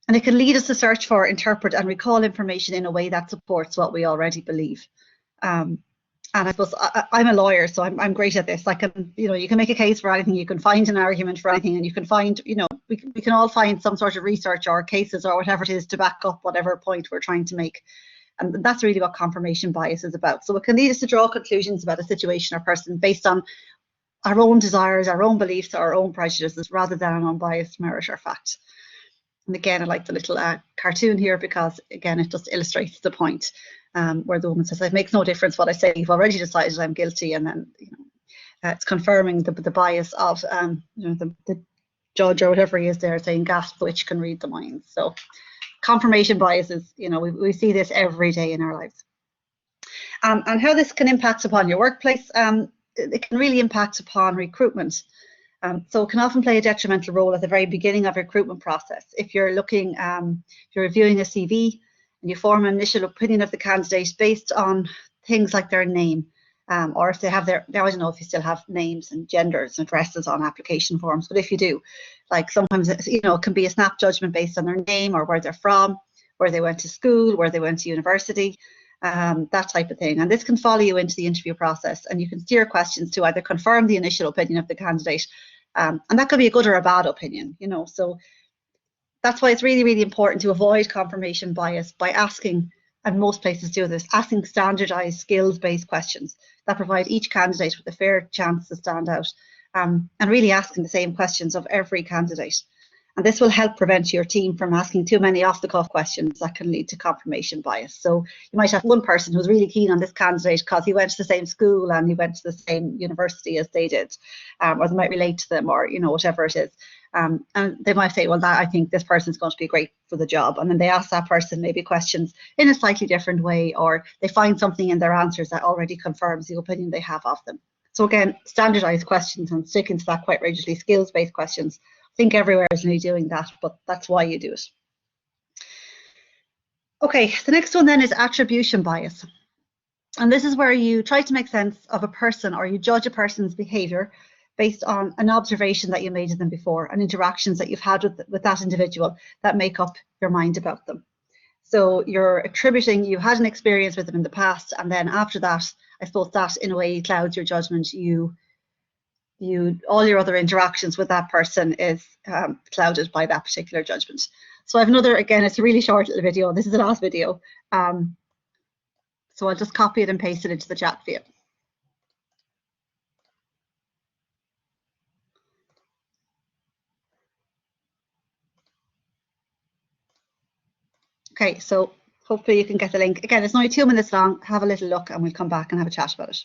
And it can lead us to search for, interpret, and recall information in a way that supports what we already believe. And I suppose I'm a lawyer, so I'm great at this. I can, you can make a case for anything, you can find an argument for anything, and you can find, we can all find some sort of research or cases or whatever it is to back up whatever point we're trying to make. And that's really what confirmation bias is about. So it can lead us to draw conclusions about a situation or person based on our own desires, our own beliefs, our own prejudices, rather than an unbiased merit or fact. And again, I like the little cartoon here because, again, it just illustrates the point where the woman says, it makes no difference what I say, you've already decided I'm guilty. And then, it's confirming the bias of, the judge or whatever he is there saying, gasp, which can read the mind. So confirmation bias is, we see this every day in our lives. And how this can impact upon your workplace, it can really impact upon recruitment. So it can often play a detrimental role at the very beginning of the recruitment process. If you're looking, if you're reviewing a CV and you form an initial opinion of the candidate based on things like their name, or if they have I don't know if you still have names and genders and addresses on application forms, but if you do, like sometimes, it can be a snap judgment based on their name or where they're from, where they went to school, where they went to university, that type of thing. And this can follow you into the interview process, and you can steer questions to either confirm the initial opinion of the candidate, and that could be a good or a bad opinion, so that's why it's really, really important to avoid confirmation bias by asking, and most places do this, asking standardized skills-based questions that provide each candidate with a fair chance to stand out, and really asking the same questions of every candidate. And this will help prevent your team from asking too many off-the-cuff questions that can lead to confirmation bias. So you might have one person who's really keen on this candidate because he went to the same school and he went to the same university as they did, or they might relate to them, or whatever it is. And they might say, well, I think this person's going to be great for the job. And then they ask that person maybe questions in a slightly different way, or they find something in their answers that already confirms the opinion they have of them. So again, standardized questions and sticking to that quite rigidly, skills-based questions. I think everywhere is really doing that, but that's why you do it. Okay, the next one then is attribution bias. And this is where you try to make sense of a person, or you judge a person's behavior based on an observation that you made of them before and interactions that you've had with that individual that make up your mind about them. So you're attributing, you had an experience with them in the past, and then after that, I suppose that in a way clouds your judgment. All your other interactions with that person is clouded by that particular judgment. So I have another, again, it's a really short little video. This is the last video. So I'll just copy it and paste it into the chat for you. Okay, so hopefully you can get the link. Again, it's only 2 minutes long. Have a little look and we'll come back and have a chat about it.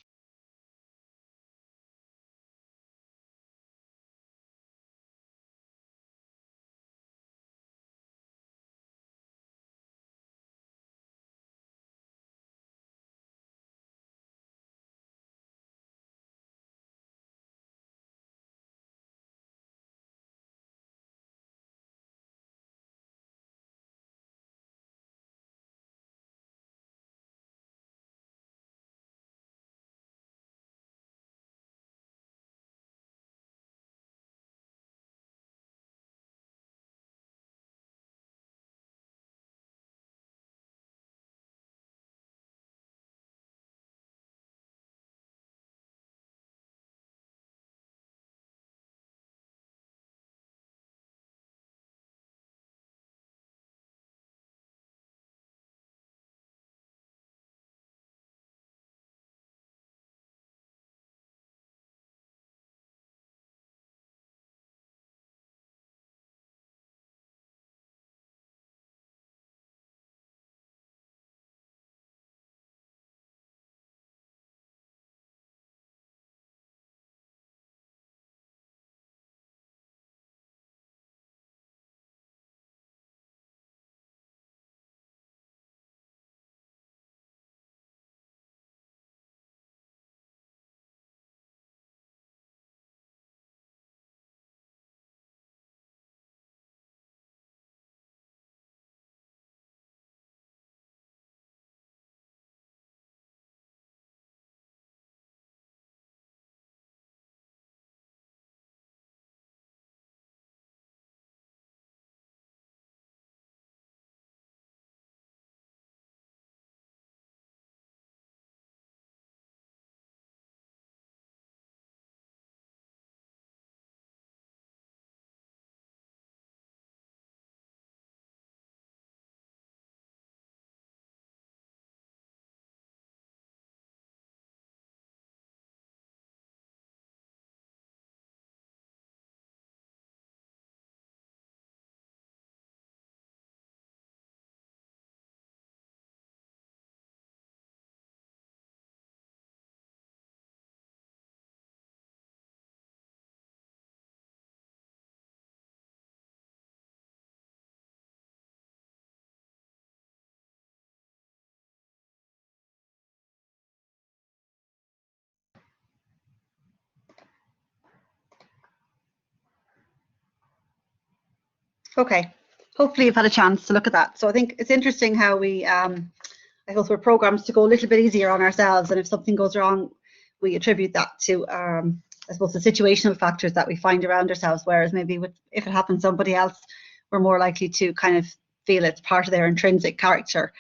Okay, hopefully you've had a chance to look at that. So I think it's interesting how we, I suppose we're programmed to go a little bit easier on ourselves, and if something goes wrong, we attribute that to, I suppose, the situational factors that we find around ourselves, whereas maybe if it happens to somebody else, we're more likely to kind of feel it's part of their intrinsic character.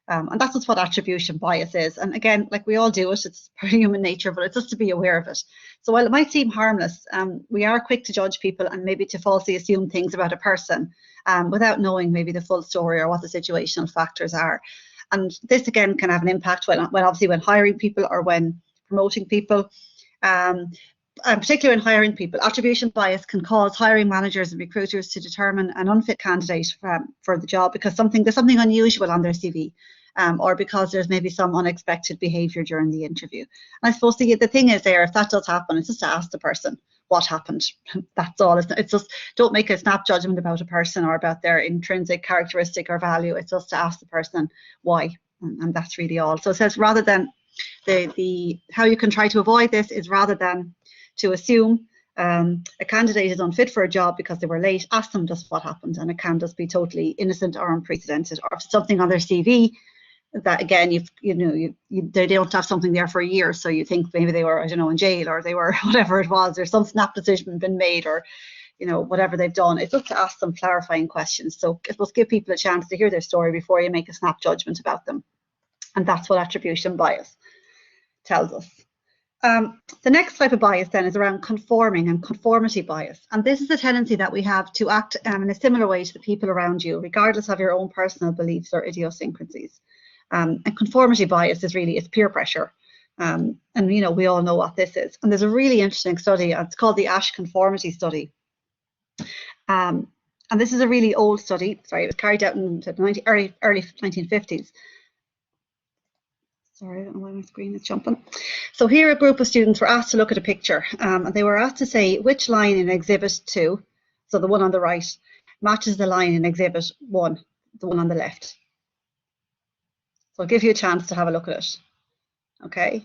And that's just what attribution bias is. And again, like we all do it, it's part of human nature, but it's just to be aware of it. So while it might seem harmless, we are quick to judge people and maybe to falsely assume things about a person without knowing maybe the full story or what the situational factors are. And this again can have an impact when obviously when hiring people or when promoting people. And particularly when hiring people, attribution bias can cause hiring managers and recruiters to determine an unfit candidate for the job because there's something unusual on their CV, or because there's maybe some unexpected behaviour during the interview. And I suppose the thing is there, if that does happen, it's just to ask the person what happened. That's all. It's just, don't make a snap judgment about a person or about their intrinsic characteristic or value. It's just to ask the person why, and that's really all. So it says rather than the how you can try to avoid this is rather than to assume a candidate is unfit for a job because they were late, ask them just what happened, and it can just be totally innocent or unprecedented, or if something on their CV that again they don't have something there for a year, so you think maybe they were, I don't know, in jail, or they were whatever it was, there's some snap decision been made, or whatever they've done. It's just to ask them clarifying questions. So it must give people a chance to hear their story before you make a snap judgment about them, and that's what attribution bias tells us. The next type of bias then is around conforming and conformity bias. And this is a tendency that we have to act in a similar way to the people around you, regardless of your own personal beliefs or idiosyncrasies. And conformity bias is really, it's peer pressure. And we all know what this is. And there's a really interesting study, it's called the Ash Conformity Study. And this is a really old study. Sorry, it was carried out in the early 1950s. Sorry, I don't know why my screen is jumping. So here a group of students were asked to look at a picture, and they were asked to say which line in Exhibit 2, so the one on the right, matches the line in Exhibit 1, the one on the left. So I'll give you a chance to have a look at it. Okay.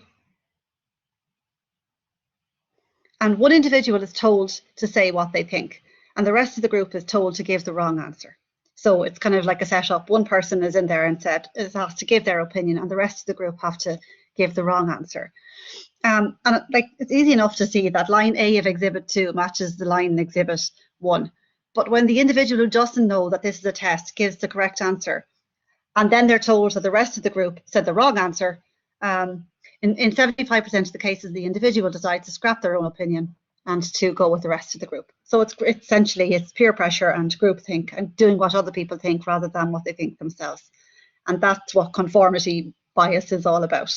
And one individual is told to say what they think, and the rest of the group is told to give the wrong answer. So it's kind of like a setup. One person is in there and is asked to give their opinion, and the rest of the group have to give the wrong answer. And it's easy enough to see that line A of Exhibit 2 matches the line in Exhibit 1. But when the individual who doesn't know that this is a test gives the correct answer, and then they're told that the rest of the group said the wrong answer, in 75% of the cases, the individual decides to scrap their own opinion and to go with the rest of the group. So it's essentially peer pressure and groupthink and doing what other people think rather than what they think themselves. And that's what conformity bias is all about.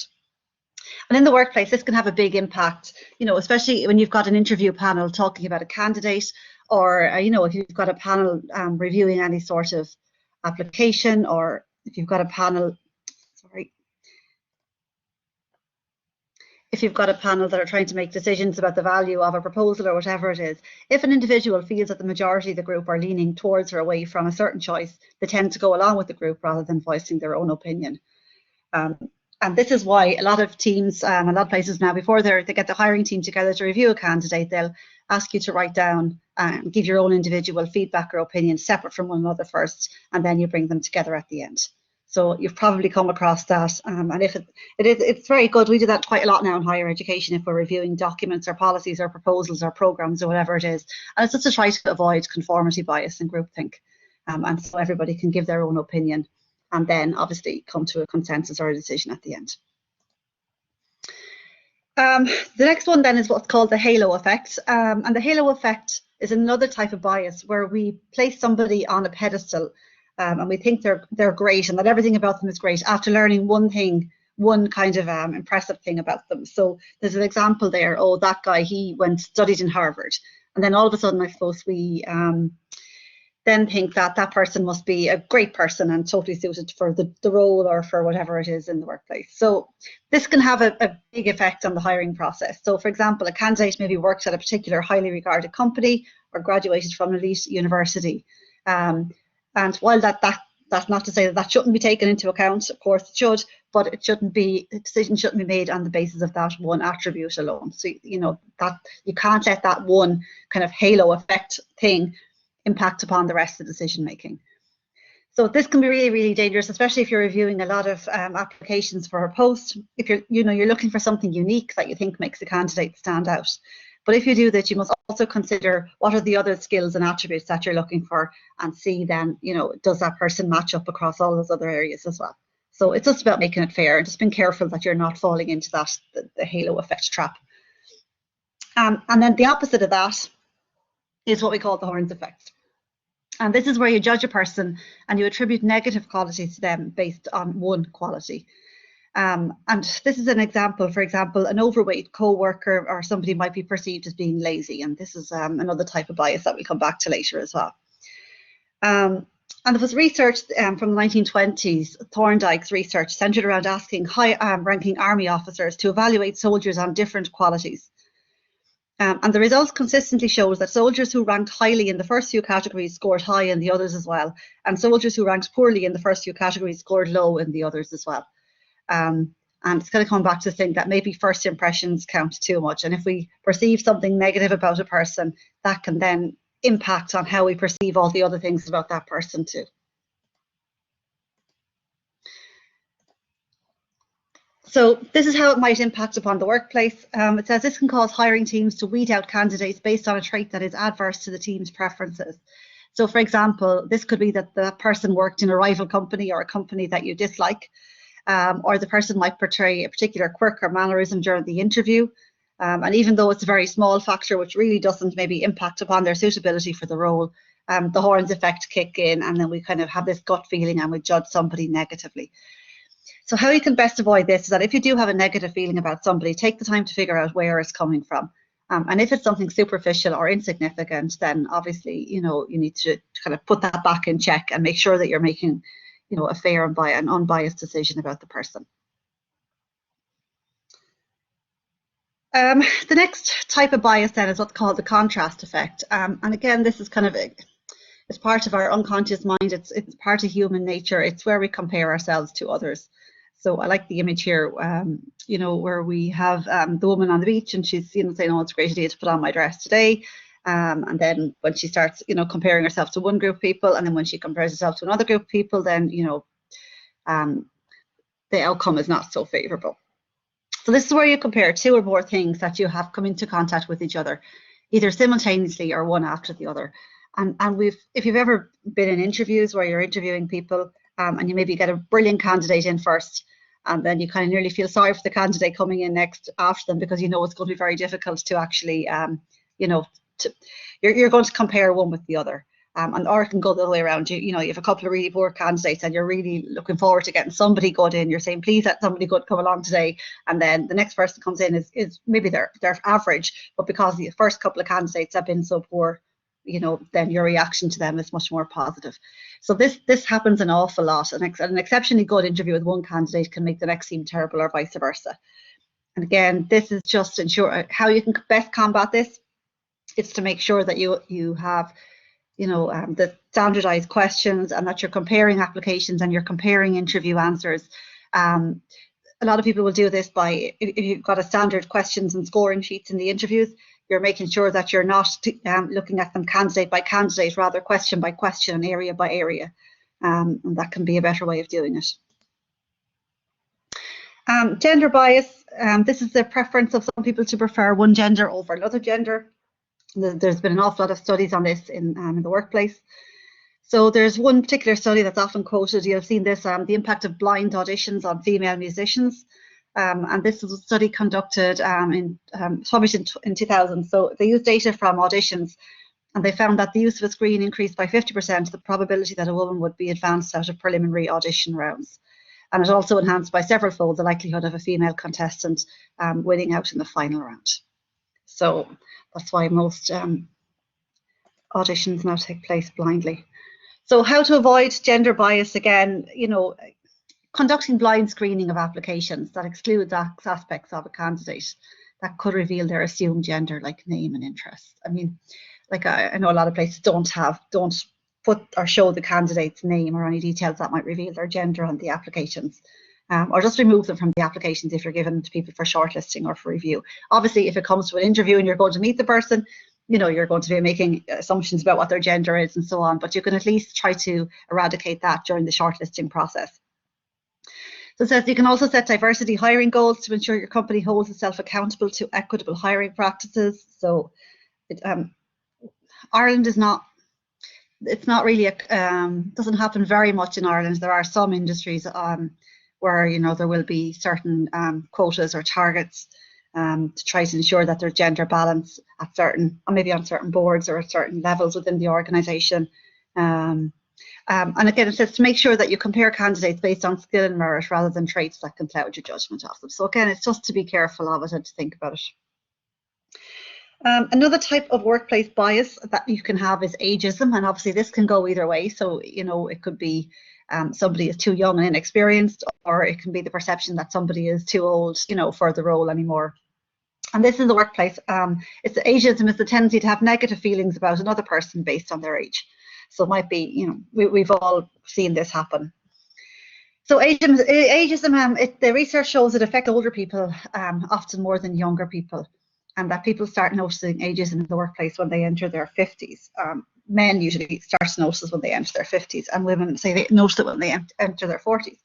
And in the workplace, this can have a big impact, especially when you've got an interview panel talking about a candidate, or, if you've got a panel reviewing any sort of application, or if you've got a panel, if you've got a panel that are trying to make decisions about the value of a proposal or whatever it is, if an individual feels that the majority of the group are leaning towards or away from a certain choice, they tend to go along with the group rather than voicing their own opinion. And this is why a lot of teams, a lot of places now, before they get the hiring team together to review a candidate, they'll ask you to write down and give your own individual feedback or opinion separate from one another first, and then you bring them together at the end. So you've probably come across that, and if it's very good. We do that quite a lot now in higher education if we're reviewing documents or policies or proposals or programs or whatever it is. And it's just to try to avoid conformity bias and groupthink, and so everybody can give their own opinion and then obviously come to a consensus or a decision at the end. The next one then is what's called the halo effect, and the halo effect is another type of bias where we place somebody on a pedestal. And we think they're great and that everything about them is great after learning one kind of impressive thing about them. So there's an example there. Oh, that guy, he studied in Harvard, and then all of a sudden, I suppose we then think that that person must be a great person and totally suited for the role or for whatever it is in the workplace. So this can have a big effect on the hiring process. So for example, a candidate maybe works at a particular highly regarded company or graduated from an elite university. And while that's not to say that shouldn't be taken into account, of course it should, but the decision shouldn't be made on the basis of that one attribute alone. So that you can't let that one kind of halo effect thing impact upon the rest of the decision making. So this can be really, really dangerous, especially if you're reviewing a lot of applications for a post. If you're looking for something unique that you think makes a candidate stand out. But if you do that, you must also consider what are the other skills and attributes that you're looking for, and see then, does that person match up across all those other areas as well. So it's just about making it fair and just being careful that you're not falling into that, the halo effect trap. And then the opposite of that is what we call the horns effect. And this is where you judge a person and you attribute negative qualities to them based on one quality. And this is an example. For example, an overweight co-worker or somebody might be perceived as being lazy. And this is another type of bias that we'll come back to later as well. And there was research from the 1920s, Thorndike's research, centered around asking high-ranking army officers to evaluate soldiers on different qualities. And the results consistently shows that soldiers who ranked highly in the first few categories scored high in the others as well. And soldiers who ranked poorly in the first few categories scored low in the others as well. And it's going to come back to think that maybe first impressions count too much. And if we perceive something negative about a person, that can then impact on how we perceive all the other things about that person too. So this is how it might impact upon the workplace. It says this can cause hiring teams to weed out candidates based on a trait that is adverse to the team's preferences. So for example, this could be that the person worked in a rival company or a company that you dislike, or the person might portray a particular quirk or mannerism during the interview. And even though it's a very small factor, which really doesn't maybe impact upon their suitability for the role, the horns effect kick in, and then we kind of have this gut feeling and we judge somebody negatively. So how you can best avoid this is that if you do have a negative feeling about somebody, take the time to figure out where it's coming from. And if it's something superficial or insignificant, then obviously, you need to kind of put that back in check and make sure that you're making, a fair and unbiased decision about the person. The next type of bias then is what's called the contrast effect. And again, this is kind of it's part of our unconscious mind. It's part of human nature. It's where we compare ourselves to others. So I like the image here, where we have the woman on the beach and she's, saying, oh, it's a great idea to put on my dress today. And then when she starts, comparing herself to one group of people, and then when she compares herself to another group of people, then, the outcome is not so favorable. So this is where you compare two or more things that you have come into contact with each other, either simultaneously or one after the other. And if you've ever been in interviews where you're interviewing people and you maybe get a brilliant candidate in first, and then you kind of nearly feel sorry for the candidate coming in next after them, because it's going to be very difficult to actually, you're going to compare one with the other. Or it can go the other way around. You have a couple of really poor candidates and you're really looking forward to getting somebody good in. You're saying, please let somebody good come along today. And then the next person comes in is maybe they're average, but because the first couple of candidates have been so poor, then your reaction to them is much more positive. So this happens an awful lot. An exceptionally good interview with one candidate can make the next seem terrible, or vice versa. And again, this is just ensure how you can best combat this. It's to make sure that you have the standardized questions, and that you're comparing applications and you're comparing interview answers. A lot of people will do this by, if you've got a standard questions and scoring sheets in the interviews, you're making sure that you're not looking at them candidate by candidate, rather question by question and area by area. And that can be a better way of doing it. Gender bias. This is the preference of some people to prefer one gender over another gender. There's been an awful lot of studies on this in the workplace. So there's one particular study that's often quoted. You've seen this, the impact of blind auditions on female musicians. And this was a study conducted published in 2000. So they used data from auditions, and they found that the use of a screen increased by 50% the probability that a woman would be advanced out of preliminary audition rounds. And it also enhanced by several fold the likelihood of a female contestant winning out in the final round. So that's why most auditions now take place blindly. So how to avoid gender bias? Again, conducting blind screening of applications that excludes aspects of a candidate that could reveal their assumed gender, like name and interest. I mean, like I know a lot of places don't put or show the candidate's name or any details that might reveal their gender on the applications, or just remove them from the applications if you're given to people for shortlisting or for review. Obviously, if it comes to an interview and you're going to meet the person, you're going to be making assumptions about what their gender is and so on, but you can at least try to eradicate that during the shortlisting process. So it says you can also set diversity hiring goals to ensure your company holds itself accountable to equitable hiring practices. So Ireland is not, it's not really, doesn't happen very much in Ireland. There are some industries where, there will be certain quotas or targets to try to ensure that there's gender balance at certain, or maybe on certain boards or at certain levels within the organisation. And again, it says to make sure that you compare candidates based on skill and merit rather than traits that can cloud your judgment of them. So again, it's just to be careful of it and to think about it. Another type of workplace bias that you can have is ageism, and obviously this can go either way. So, it could be somebody is too young and inexperienced, or it can be the perception that somebody is too old, for the role anymore. And this is the workplace. It's ageism is the tendency to have negative feelings about another person based on their age. So it might be, we've all seen this happen. So ageism, the research shows it affects older people often more than younger people, and that people start noticing ageism in the workplace when they enter their 50s. Men usually start to notice when they enter their 50s, and women say they notice it when they enter their 40s.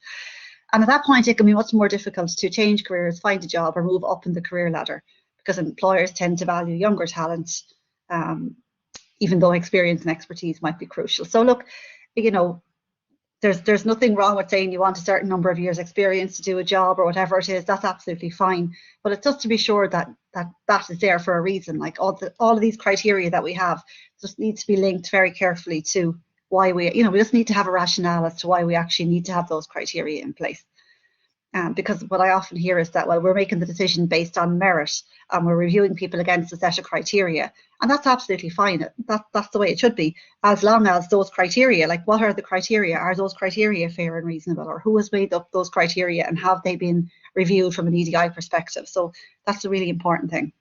And at that point, it can be much more difficult to change careers, find a job, or move up in the career ladder, because employers tend to value younger talent, even though experience and expertise might be crucial. So look, there's nothing wrong with saying you want a certain number of years experience to do a job or whatever it is. That's absolutely fine. But it's just to be sure that is there for a reason. Like all of these criteria that we have just need to be linked very carefully to why we just need to have a rationale as to why we actually need to have those criteria in place. Because what I often hear is that, well, we're making the decision based on merit and we're reviewing people against a set of criteria. And that's absolutely fine. That's the way it should be, as long as those criteria, like what are the criteria? Are those criteria fair and reasonable? Or who has made up those criteria and have they been reviewed from an EDI perspective? So that's a really important thing.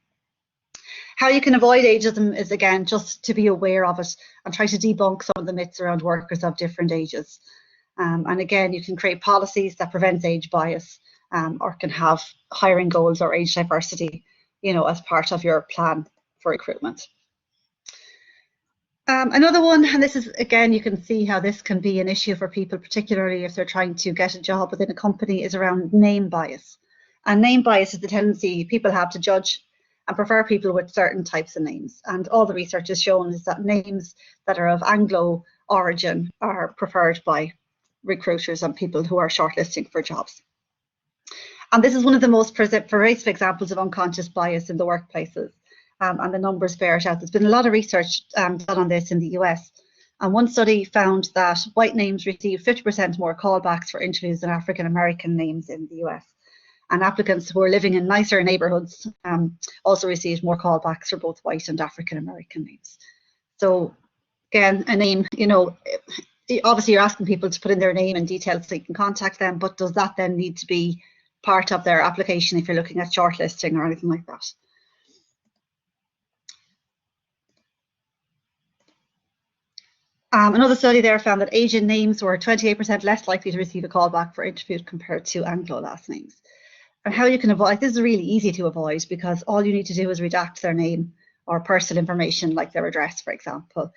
How you can avoid ageism is, again, just to be aware of it and try to debunk some of the myths around workers of different ages. And again, you can create policies that prevent age bias, or can have hiring goals or age diversity, as part of your plan for recruitment. Another one, and this is, again, you can see how this can be an issue for people, particularly if they're trying to get a job within a company, is around name bias. And name bias is the tendency people have to judge and prefer people with certain types of names. And all the research has shown is that names that are of Anglo origin are preferred by recruiters and people who are shortlisting for jobs. And this is one of the most pervasive examples of unconscious bias in the workplaces, and the numbers bear it out. There's been a lot of research done on this in the US, and one study found that white names received 50% more callbacks for interviews than African American names in the US, and applicants who are living in nicer neighbourhoods also received more callbacks for both white and African American names. So again, a name, obviously you're asking people to put in their name and details so you can contact them, but does that then need to be part of their application if you're looking at shortlisting or anything like that? Another study there found that Asian names were 28% less likely to receive a callback for interviews compared to Anglo last names. And how you can avoid this is really easy to avoid, because all you need to do is redact their name or personal information like their address, for example,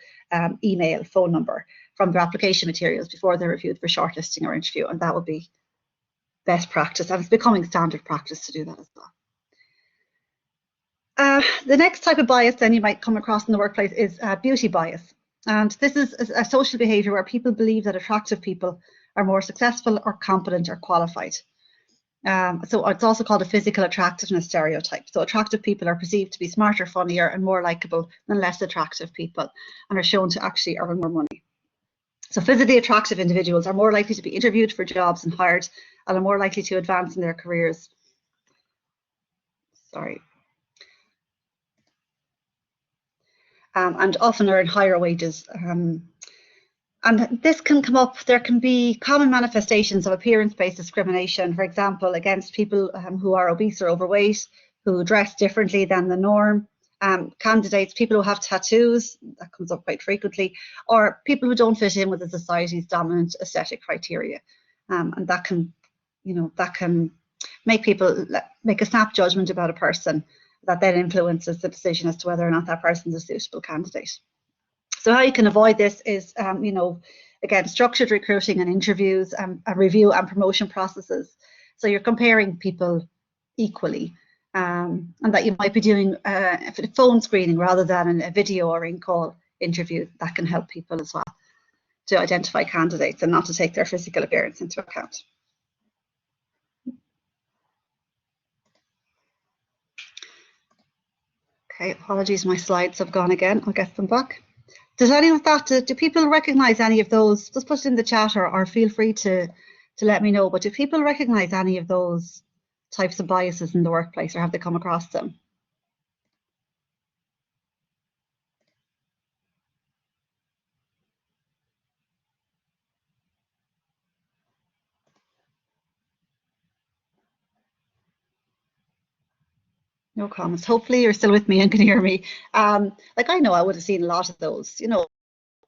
email, phone number, from their application materials before they're reviewed for shortlisting or interview, and that would be best practice, and it's becoming standard practice to do that as well. The next type of bias then you might come across in the workplace is beauty bias, and this is a social behaviour where people believe that attractive people are more successful or competent or qualified. So it's also called a physical attractiveness stereotype. So attractive people are perceived to be smarter, funnier, and more likable than less attractive people, and are shown to actually earn more money. So physically attractive individuals are more likely to be interviewed for jobs and hired, and are more likely to advance in their careers. And often earn higher wages. And this can come up, there can be common manifestations of appearance-based discrimination, for example, against people who are obese or overweight, who dress differently than the norm, candidates, people who have tattoos, that comes up quite frequently, or people who don't fit in with the society's dominant aesthetic criteria. And that can, that can make people make a snap judgment about a person that then influences the decision as to whether or not that person is a suitable candidate. So how you can avoid this is, you know, again, structured recruiting and interviews, and review and promotion processes. So you're comparing people equally, and that you might be doing a phone screening rather than a video or in-call interview. That can help people as well to identify candidates and not to take their physical appearance into account. Okay, apologies, my slides have gone again. I'll get them back. Does any of that, do people recognise any of those? Just put it in the chat, or feel free to let me know. But do people recognise any of those types of biases in the workplace, or have they come across them? No comments. Hopefully you're still with me and can hear me. Like, I know I would have seen a lot of those, you know,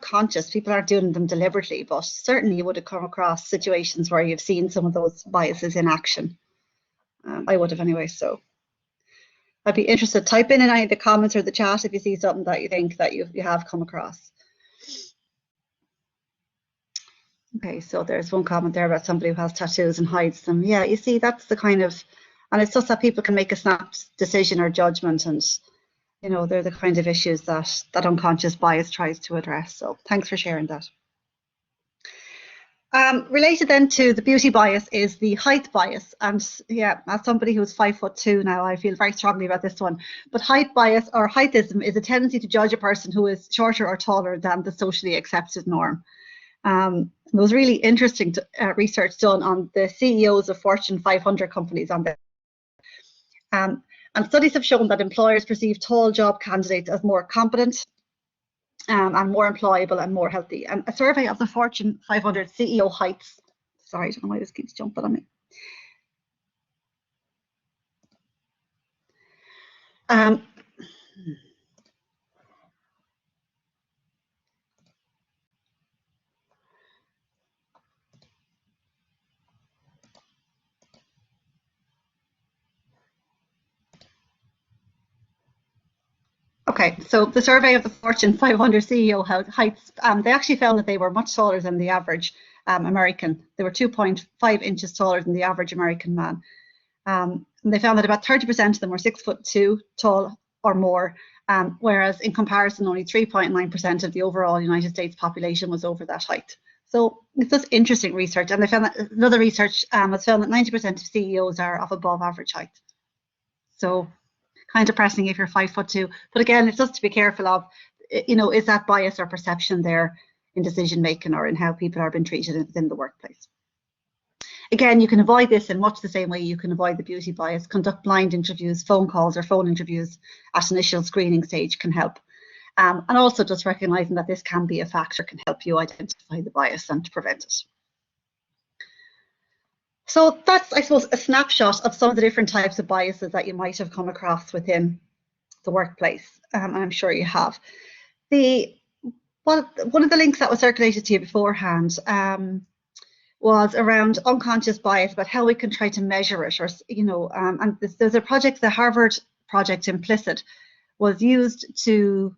conscious, people aren't doing them deliberately, but certainly you would have come across situations where you've seen some of those biases in action. I would have anyway, so I'd be interested. Type in any of the comments or the chat if you see something that you think that you have come across. Okay, so there's one comment there about somebody who has tattoos and hides them. Yeah, you see, that's the kind of, and it's just that people can make a snap decision or judgment, and you know, they're the kind of issues that unconscious bias tries to address. So thanks for sharing that. Related then to the beauty bias is the height bias. And yeah, as somebody who's 5'2" now, I feel very strongly about this one. But height bias, or heightism, is a tendency to judge a person who is shorter or taller than the socially accepted norm. There was really interesting research done on the CEOs of Fortune 500 companies on this. And studies have shown that employers perceive tall job candidates as more competent and more employable and more healthy. And a survey of the Fortune 500 CEO heights, sorry, I don't know why this keeps jumping on me. Okay, so the survey of the Fortune 500 CEO heights, they actually found that they were much taller than the average American. They were 2.5 inches taller than the average American man. And they found that about 30% of them were 6'2" tall or more, whereas in comparison, only 3.9% of the overall United States population was over that height. So it's just interesting research. And they found that another research has found that 90% of CEOs are of above average height. So kind of depressing if you're 5'2", but again, it's just to be careful of, you know, is that bias or perception there in decision making or in how people are being treated within the workplace. Again, you can avoid this in much the same way you can avoid the beauty bias. Conduct blind interviews, phone calls or phone interviews at initial screening stage can help. And also just recognizing that this can be a factor can help you identify the bias and to prevent it. So that's, I suppose, a snapshot of some of the different types of biases that you might have come across within the workplace, and I'm sure you have. One of the links that was circulated to you beforehand was around unconscious bias, about how we can try to measure it, or, you know, and there's a project, the Harvard project Implicit, was used to,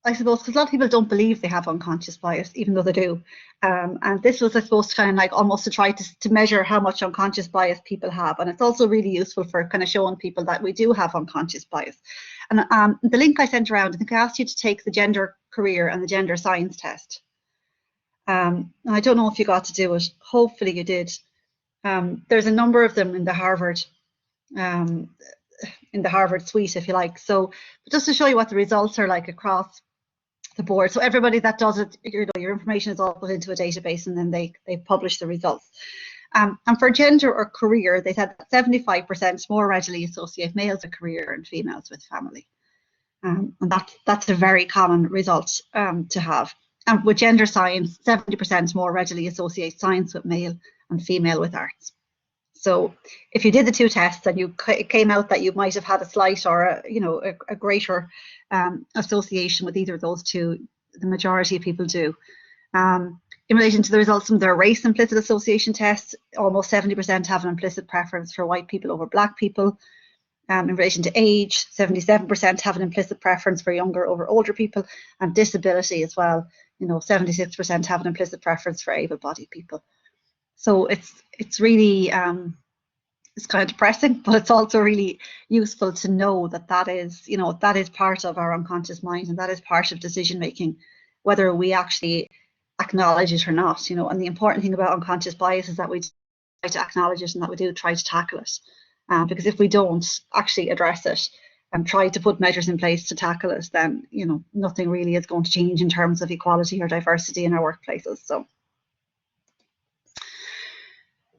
I suppose, because a lot of people don't believe they have unconscious bias, even though they do. And this was, I suppose, kind of like almost to try to measure how much unconscious bias people have. And it's also really useful for kind of showing people that we do have unconscious bias. And the link I sent around, I think I asked you to take the gender career and the gender science test. And I don't know if you got to do it. Hopefully you did. There's a number of them in the Harvard suite, if you like. So just to show you what the results are like across the board. So everybody that does it, your information is all put into a database, and then they publish the results. And for gender or career, they said that 75% more readily associate males with career and females with family. And that's a very common result to have. And with gender science, 70% more readily associate science with male and female with arts. So if you did the two tests and it came out that you might have had a slight or a greater association with either of those two, the majority of people do. In relation to the results from their race implicit association tests, almost 70% have an implicit preference for white people over black people. In relation to age, 77% have an implicit preference for younger over older people, and disability as well. 76% have an implicit preference for able-bodied people. So it's really it's kind of depressing, but it's also really useful to know that is, that is part of our unconscious mind, and that is part of decision making, whether we actually acknowledge it or not. And the important thing about unconscious bias is that we try to acknowledge it and that we do try to tackle it. Because if we don't actually address it and try to put measures in place to tackle it, then nothing really is going to change in terms of equality or diversity in our workplaces. So.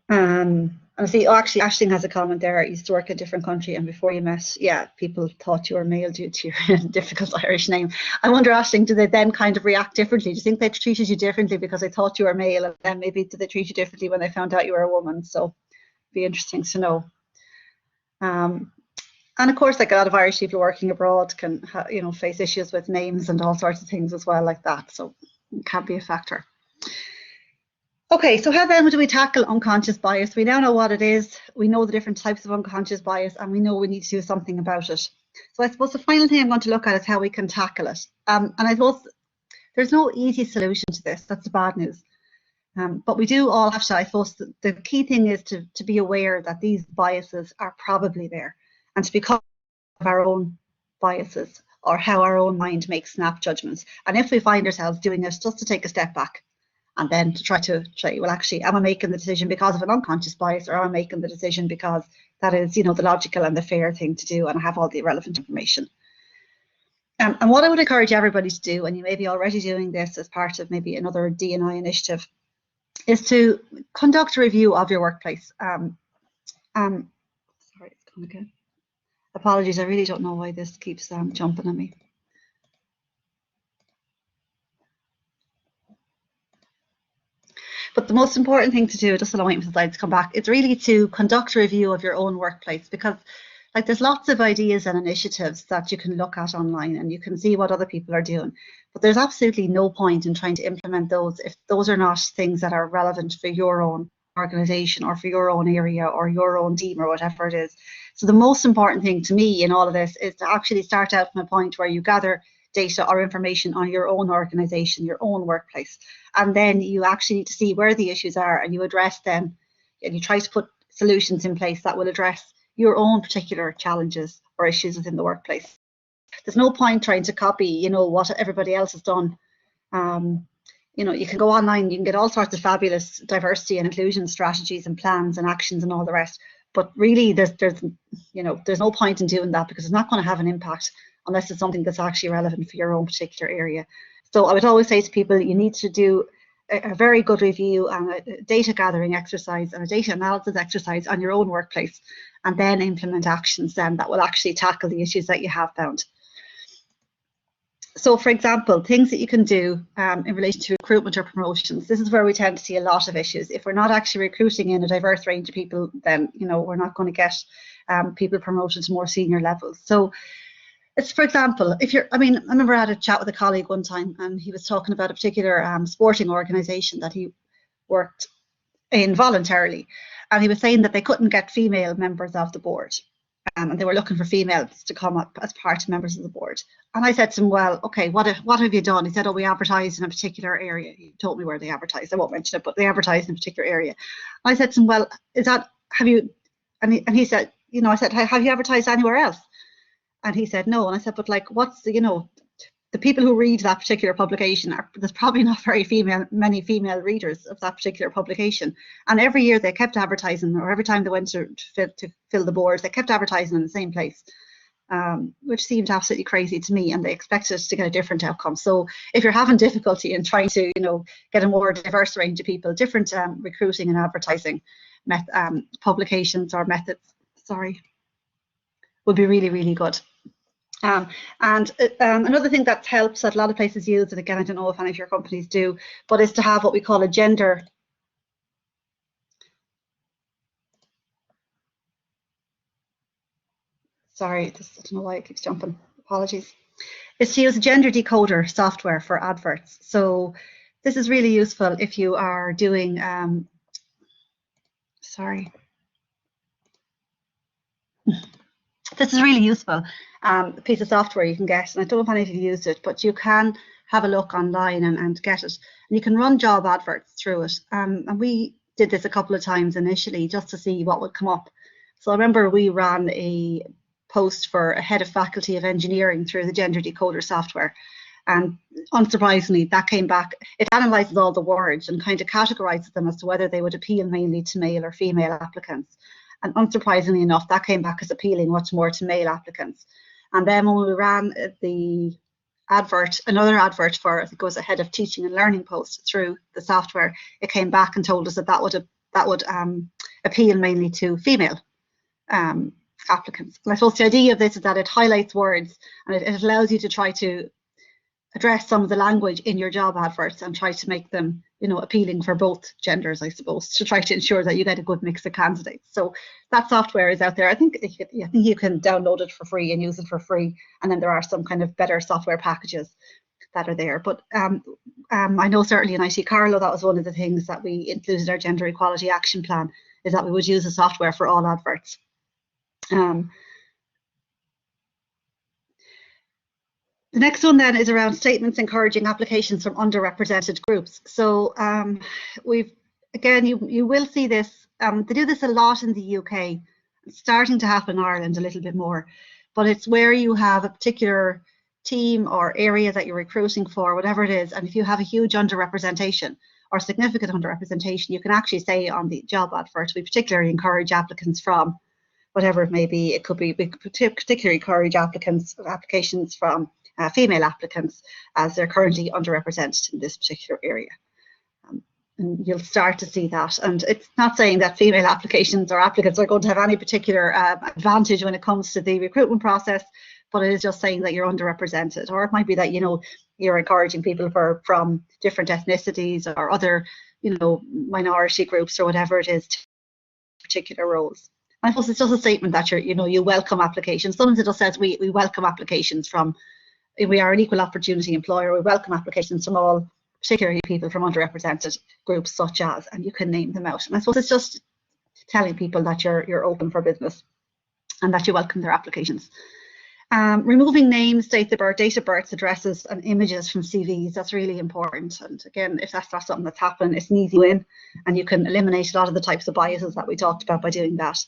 And I see, actually, Aisling has a comment there. I used to work in a different country, and before you met, people thought you were male due to your difficult Irish name. I wonder, Aisling, do they then kind of react differently? Do you think they treated you differently because they thought you were male, and then maybe did they treat you differently when they found out you were a woman? So it'd be interesting to know. And of course, like a lot of Irish people working abroad can, face issues with names and all sorts of things as well, like that. So it can be a factor. Okay, so how then do we tackle unconscious bias? We now know what it is, we know the different types of unconscious bias, and we know we need to do something about it. So I suppose the final thing I'm going to look at is how we can tackle it. And I suppose there's no easy solution to this, that's the bad news. But we do all have to, I suppose the key thing is to be aware that these biases are probably there, and to be conscious of our own biases or how our own mind makes snap judgments. And if we find ourselves doing this, just to take a step back and then to try, well, actually, am I making the decision because of an unconscious bias, or am I making the decision because that is, the logical and the fair thing to do, and I have all the relevant information. And what I would encourage everybody to do, and you may be already doing this as part of maybe another D&I initiative, is to conduct a review of your workplace. Sorry, it's gone again. Apologies, I really don't know why this keeps jumping on me. But the most important thing to do, just while I'm waiting for the slides to come back, is really to conduct a review of your own workplace, because there's lots of ideas and initiatives that you can look at online and you can see what other people are doing. But there's absolutely no point in trying to implement those if those are not things that are relevant for your own organisation or for your own area or your own team or whatever it is. So the most important thing to me in all of this is to actually start out from a point where you gather data or information on your own organisation, your own workplace, and then you actually need to see where the issues are and you address them, and you try to put solutions in place that will address your own particular challenges or issues within the workplace. There's no point trying to copy, what everybody else has done. You can go online, you can get all sorts of fabulous diversity and inclusion strategies and plans and actions and all the rest. But really, there's no point in doing that, because it's not going to have an impact unless it's something that's actually relevant for your own particular area. So I would always say to people, you need to do a very good review and a data gathering exercise and a data analysis exercise on your own workplace, and then implement actions then that will actually tackle the issues that you have found. So, for example, things that you can do in relation to recruitment or promotions. This is where we tend to see a lot of issues. If we're not actually recruiting in a diverse range of people, then we're not going to get people promoted to more senior levels. So it's, for example, I remember I had a chat with a colleague one time, and he was talking about a particular sporting organisation that he worked in voluntarily, and he was saying that they couldn't get female members of the board, and they were looking for females to come up as part of members of the board. And I said to him, well, okay, what have you done? He said, oh, we advertised in a particular area. He told me where they advertised. I won't mention it, but they advertised in a particular area. And I said to him, well, have you, and he said, I said, have you advertised anywhere else? And he said, no. And I said, but what's the people who read that particular publication, there's probably not very many female readers of that particular publication. And every year they kept advertising, or every time they went to fill the boards, they kept advertising in the same place, which seemed absolutely crazy to me, and they expected to get a different outcome. So if you're having difficulty in trying to, get a more diverse range of people, different recruiting and advertising publications or methods, would be really, really good. Another thing that helps that a lot of places use, and again, I don't know if any of your companies do, but is to have what we call a gender. Sorry, I don't know why it keeps jumping. Apologies. Is to use a gender decoder software for adverts. So this is really useful if you are doing. This is really useful piece of software you can get, and I don't know if any of you used it, but you can have a look online and get it, and you can run job adverts through it. And we did this a couple of times initially just to see what would come up. So I remember we ran a post for a head of faculty of engineering through the gender decoder software, and unsurprisingly that came back. It analyzes all the words and kind of categorizes them as to whether they would appeal mainly to male or female applicants. And unsurprisingly enough, that came back as appealing much more to male applicants. And then when we ran the advert, another advert for, I think it was a head of teaching and learning post through the software, it came back and told us that would appeal mainly to female applicants. And I suppose the idea of this is that it highlights words, and it allows you to try to address some of the language in your job adverts and try to make them, you know, appealing for both genders, I suppose, to try to ensure that you get a good mix of candidates. So that software is out there. I think you can download it for free and use it for free. And then there are some kind of better software packages that are there. But I know certainly in IT Carlow, that was one of the things that we included in our gender equality action plan, is that we would use the software for all adverts. The next one then is around statements encouraging applications from underrepresented groups. So you will see this, they do this a lot in the UK. It's starting to happen in Ireland a little bit more, but it's where you have a particular team or area that you're recruiting for, whatever it is, and if you have a huge underrepresentation or significant underrepresentation, you can actually say on the job advert, we particularly encourage applicants from, whatever it may be. It could be, we particularly encourage applications from female applicants, as they're currently underrepresented in this particular area. And you'll start to see that. And it's not saying that female applications or applicants are going to have any particular advantage when it comes to the recruitment process, but it is just saying that you're underrepresented. Or it might be that, you know, you're encouraging people from different ethnicities or other, you know, minority groups or whatever it is to particular roles. I suppose it's just a statement that you welcome applications. Sometimes it just says we welcome applications from, we are an equal opportunity employer, we welcome applications from all, particularly people from underrepresented groups such as, and you can name them out. And I suppose it's just telling people that you're open for business and that you welcome their applications. Removing names, date of birth, addresses and images from CVs, that's really important. And again, if that's not something that's happened, it's an easy win, and you can eliminate a lot of the types of biases that we talked about by doing that.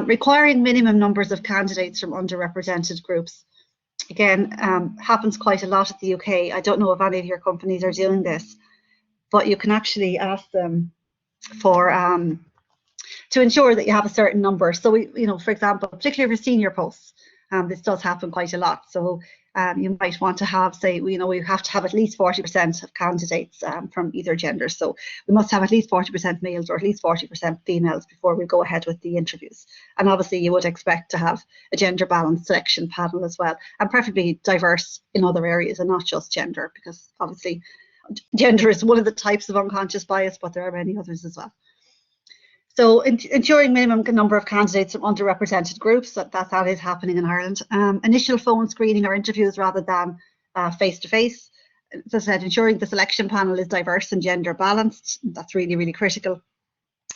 Requiring minimum numbers of candidates from underrepresented groups. Again, happens quite a lot at the UK. I don't know if any of your companies are doing this, but you can actually ask them for to ensure that you have a certain number. So for example, particularly for senior posts, this does happen quite a lot. So you might want to have, say, we have to have at least 40% of candidates from either gender. So we must have at least 40% males or at least 40% females before we go ahead with the interviews. And obviously you would expect to have a gender balanced selection panel as well, and preferably diverse in other areas and not just gender, because obviously gender is one of the types of unconscious bias, but there are many others as well. So ensuring minimum number of candidates from underrepresented groups, that is happening in Ireland. Initial phone screening or interviews rather than face-to-face. As I said, ensuring the selection panel is diverse and gender balanced. That's really, really critical.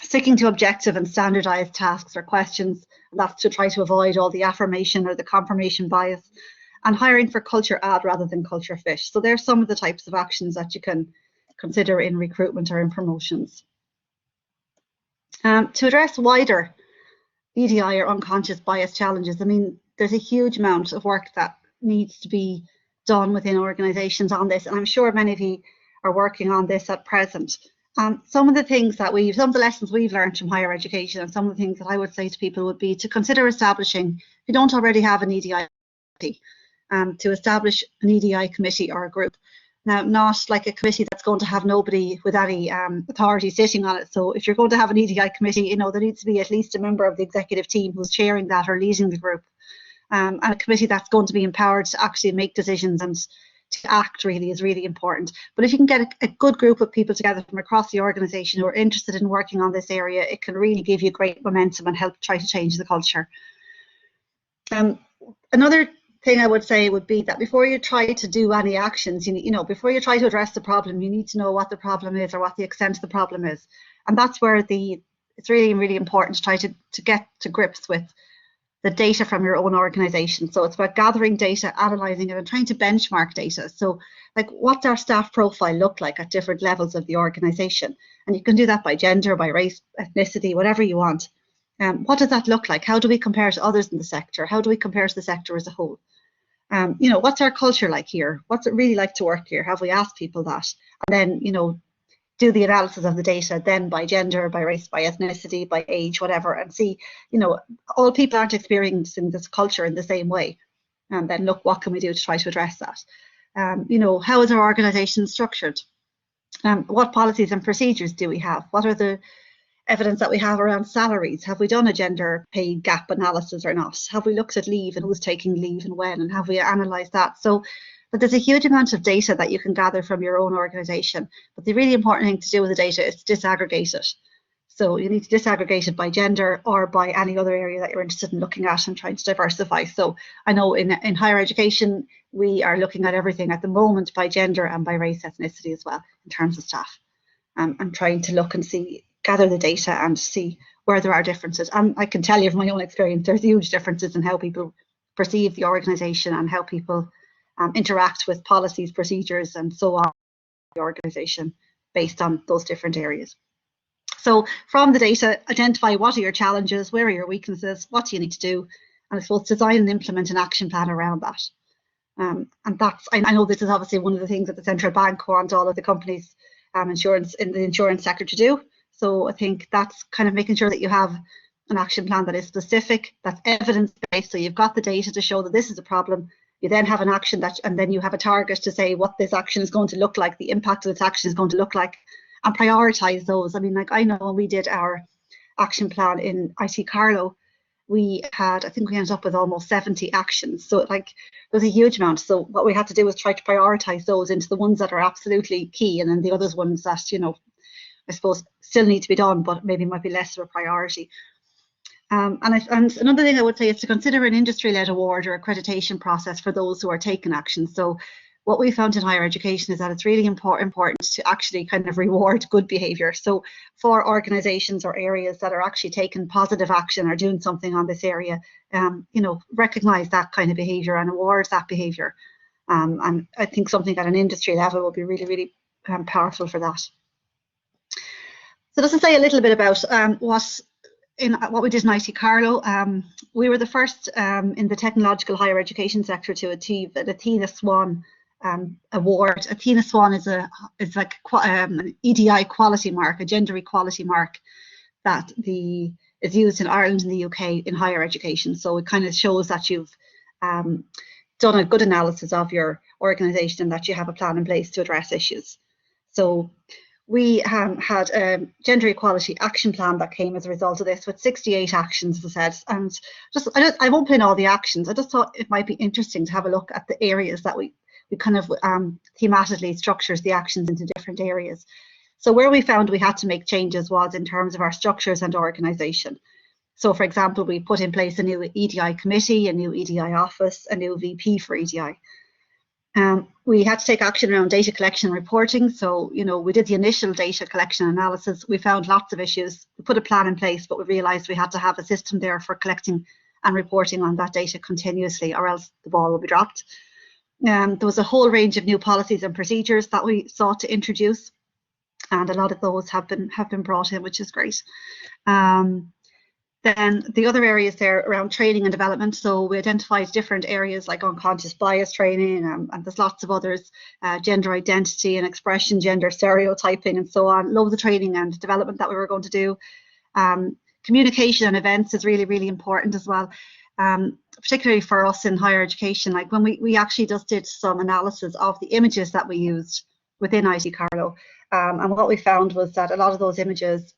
Sticking to objective and standardised tasks or questions. That's to try to avoid all the affirmation or the confirmation bias. And hiring for culture add rather than culture fit. So there's some of the types of actions that you can consider in recruitment or in promotions. To address wider EDI or unconscious bias challenges, I mean, there's a huge amount of work that needs to be done within organisations on this, and I'm sure many of you are working on this at present. Some of the things that some of the lessons we've learned from higher education, and some of the things that I would say to people would be to consider establishing, if you don't already have an EDI committee, to establish an EDI committee or a group. Now, not like a committee that's going to have nobody with any authority sitting on it. So if you're going to have an EDI committee, there needs to be at least a member of the executive team who's chairing that or leading the group. And a committee that's going to be empowered to actually make decisions and to act really is really important. But if you can get a good group of people together from across the organisation who are interested in working on this area, it can really give you great momentum and help try to change the culture. Another thing I would say would be that before you try to do any actions, before you try to address the problem, you need to know what the problem is or what the extent of the problem is. And that's where it's really, really important to try to get to grips with the data from your own organization. So it's about gathering data, analysing it, and trying to benchmark data. So like, what's our staff profile look like at different levels of the organisation? And you can do that by gender, by race, ethnicity, whatever you want. What does that look like? How do we compare to others in the sector? How do we compare to the sector as a whole? You know, what's our culture like here? What's it really like to work here? Have we asked people that? And then, you know, do the analysis of the data then by gender, by race, by ethnicity, by age, whatever, and see, you know, all people aren't experiencing this culture in the same way. And then look, what can we do to try to address that? You know, how is our organisation structured? What policies and procedures do we have? What are the evidence that we have around salaries? Have we done a gender pay gap analysis or not? Have we looked at leave and who's taking leave and when? And have we analysed that? So, but there's a huge amount of data that you can gather from your own organisation. But the really important thing to do with the data is to disaggregate it. So you need to disaggregate it by gender or by any other area that you're interested in looking at and trying to diversify. So I know in higher education, we are looking at everything at the moment by gender and by race, ethnicity as well, in terms of staff. And trying to look and see, gather the data and see where there are differences. And I can tell you from my own experience, there's huge differences in how people perceive the organisation and how people interact with policies, procedures, and so on in the organisation based on those different areas. So from the data, identify what are your challenges, where are your weaknesses, what do you need to do, and I suppose design and implement an action plan around that. And that's, I know this is obviously one of the things that the central bank want all of the companies insurance in the insurance sector to do. So I think that's kind of making sure that you have an action plan that is specific, that's evidence-based, so you've got the data to show that this is a problem. You then have an action that, and then you have a target to say what this action is going to look like, the impact of this action is going to look like, and prioritise those. I mean, like, I know when we did our action plan in IT Carlow, we had, I think we ended up with almost 70 actions. So like, it was a huge amount. So what we had to do was try to prioritise those into the ones that are absolutely key, and then the other ones that, you know, I suppose still need to be done, but maybe might be less of a priority. And another thing I would say is to consider an industry-led award or accreditation process for those who are taking action. So what we found in higher education is that it's really important to actually kind of reward good behaviour. So for organisations or areas that are actually taking positive action or doing something on this area, you know, recognise that kind of behaviour and award that behaviour. And I think something at an industry level will be really, really powerful for that. So just to say a little bit about what we did in IT Carlow, we were the first in the technological higher education sector to achieve an Athena Swan award. Athena Swan is like an EDI quality mark, a gender equality mark that is used in Ireland and the UK in higher education. So it kind of shows that you've done a good analysis of your organisation and that you have a plan in place to address issues. So we had a gender equality action plan that came as a result of this with 68 actions, as I said. And I won't put in all the actions. I just thought it might be interesting to have a look at the areas that we kind of thematically structures the actions into different areas. So where we found we had to make changes was in terms of our structures and organisation. So for example, we put in place a new EDI committee, a new EDI office, a new VP for EDI. We had to take action around data collection and reporting. So, you know, we did the initial data collection analysis. We found lots of issues. We put a plan in place, but we realised we had to have a system there for collecting and reporting on that data continuously, or else the ball will be dropped. There was a whole range of new policies and procedures that we sought to introduce, and a lot of those have been brought in, which is great. Then the other areas there around training and development. So we identified different areas like unconscious bias training, and there's lots of others, gender identity and expression, gender stereotyping, and so on. Loads of training and development that we were going to do. Communication and events is really, really important as well. Particularly for us in higher education, like when we actually just did some analysis of the images that we used within IT Carlow, and what we found was that a lot of those images,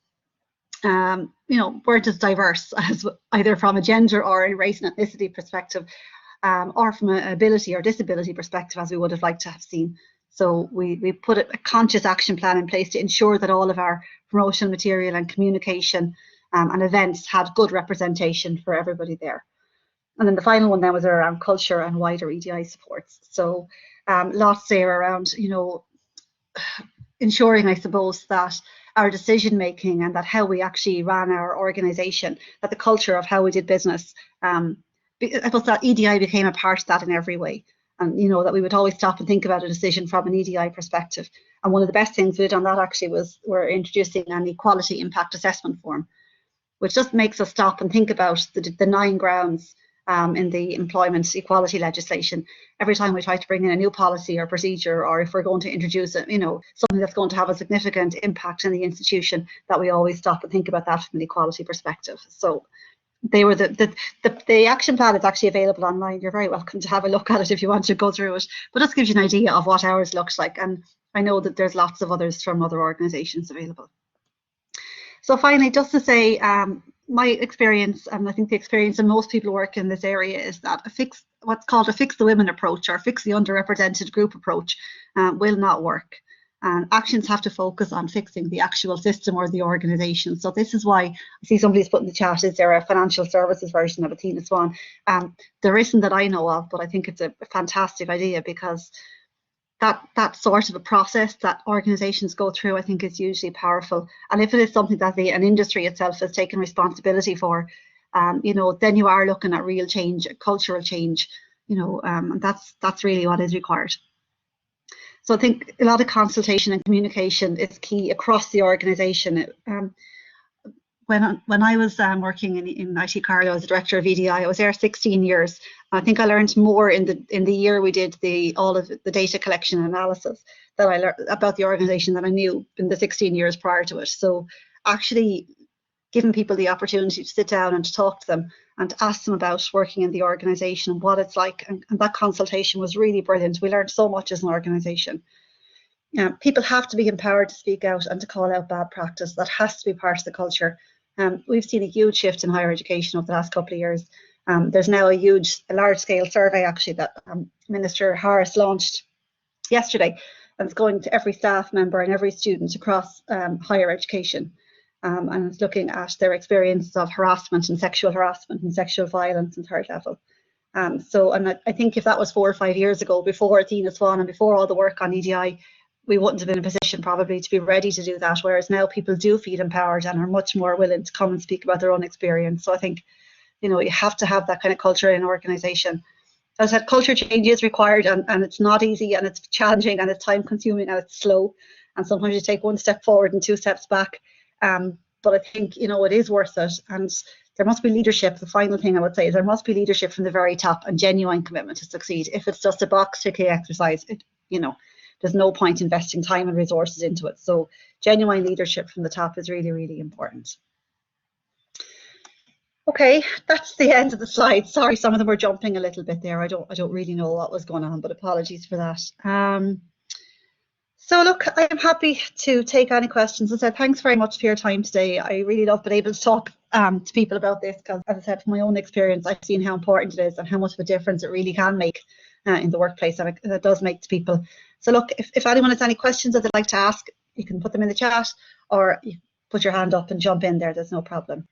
you know, weren't as diverse as either from a gender or a race and ethnicity perspective, or from an ability or disability perspective as we would have liked to have seen. So we put a conscious action plan in place to ensure that all of our promotional material and communication and events had good representation for everybody there. And then the final one then was around culture and wider EDI supports. So lots there around, you know, ensuring, I suppose, that our decision making, and that how we actually ran our organisation, that the culture of how we did business. I suppose that EDI became a part of that in every way. And you know, that we would always stop and think about a decision from an EDI perspective. And one of the best things we did on that actually was we're introducing an equality impact assessment form, which just makes us stop and think about the 9 grounds in the employment equality legislation. Every time we try to bring in a new policy or procedure, or if we're going to introduce it, you know, something that's going to have a significant impact in the institution, that we always stop and think about that from an equality perspective. So they were the action plan is actually available online. You're very welcome to have a look at it if you want to go through it. But just gives you an idea of what ours looks like. And I know that there's lots of others from other organisations available. So finally, just to say, my experience, and I think the experience of most people who work in this area, is that what's called a fix the women approach, or fix the underrepresented group approach, will not work. And actions have to focus on fixing the actual system or the organisation. So this is why I see somebody's put in the chat, is there a financial services version of Athena Swan? There isn't that I know of, but I think it's a fantastic idea, because that sort of a process that organisations go through, I think, is hugely powerful. And if it is something that an industry itself has taken responsibility for, you know, then you are looking at real change, cultural change, you know, and that's really what is required. So I think a lot of consultation and communication is key across the organisation. When I was working in IT Carlow as a director of EDI, I was there 16 years. I think I learned more in the year we did all of the data collection and analysis that I learned about the organisation than I knew in the 16 years prior to it. So actually giving people the opportunity to sit down and to talk to them and to ask them about working in the organisation and what it's like, and that consultation was really brilliant. We learned so much as an organisation. People have to be empowered to speak out and to call out bad practice. That has to be part of the culture. We've seen a huge shift in higher education over the last couple of years. There's now a large-scale survey actually that Minister Harris launched yesterday, and it's going to every staff member and every student across higher education, and it's looking at their experiences of harassment and sexual violence in third level. And I think if that was 4 or 5 years ago, before Athena Swan and before all the work on EDI, we wouldn't have been in a position probably to be ready to do that, whereas now people do feel empowered and are much more willing to come and speak about their own experience. So I think, you know, you have to have that kind of culture in an organisation. As I said, culture change is required, and it's not easy, and it's challenging, and it's time consuming, and it's slow, and sometimes you take 1 step forward and 2 steps back. But I think, you know, it is worth it, and there must be leadership. The final thing I would say is there must be leadership from the very top and genuine commitment to succeed. If it's just a box ticking exercise, you know, there's no point investing time and resources into it. So genuine leadership from the top is really, really important. Okay, that's the end of the slides. Sorry, some of them were jumping a little bit there. I don't really know what was going on, but apologies for that. So look, I am happy to take any questions. As I said, thanks very much for your time today. I really love being able to talk to people about this, because as I said, from my own experience, I've seen how important it is and how much of a difference it really can make in the workplace, and it does make to people. So look, if anyone has any questions that they'd like to ask, you can put them in the chat, or you put your hand up and jump in there. There's no problem.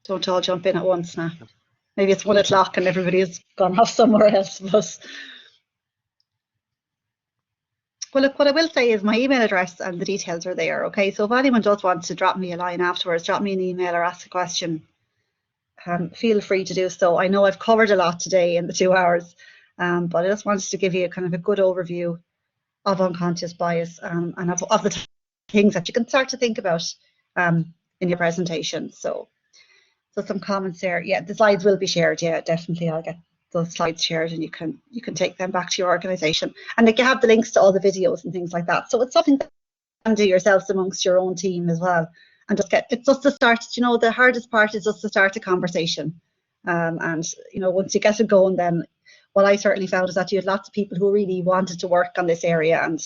Don't all jump in at once now. Maybe it's 1 o'clock and everybody's gone off somewhere else. But well, look, what I will say is my email address and the details are there. Okay, so if anyone does want to drop me a line afterwards, drop me an email or ask a question, feel free to do so. I know I've covered a lot today in the 2 hours, but I just wanted to give you kind of a good overview of unconscious bias, and of the things that you can start to think about in your presentation. So some comments there. Yeah, the slides will be shared. Yeah, definitely. I'll get those slides shared, and you can take them back to your organisation, and you have the links to all the videos and things like that. So it's something that you can do yourselves amongst your own team as well, and it's just to start. You know, the hardest part is just to start a conversation, and you know, once you get it going, then what I certainly found is that you had lots of people who really wanted to work on this area, and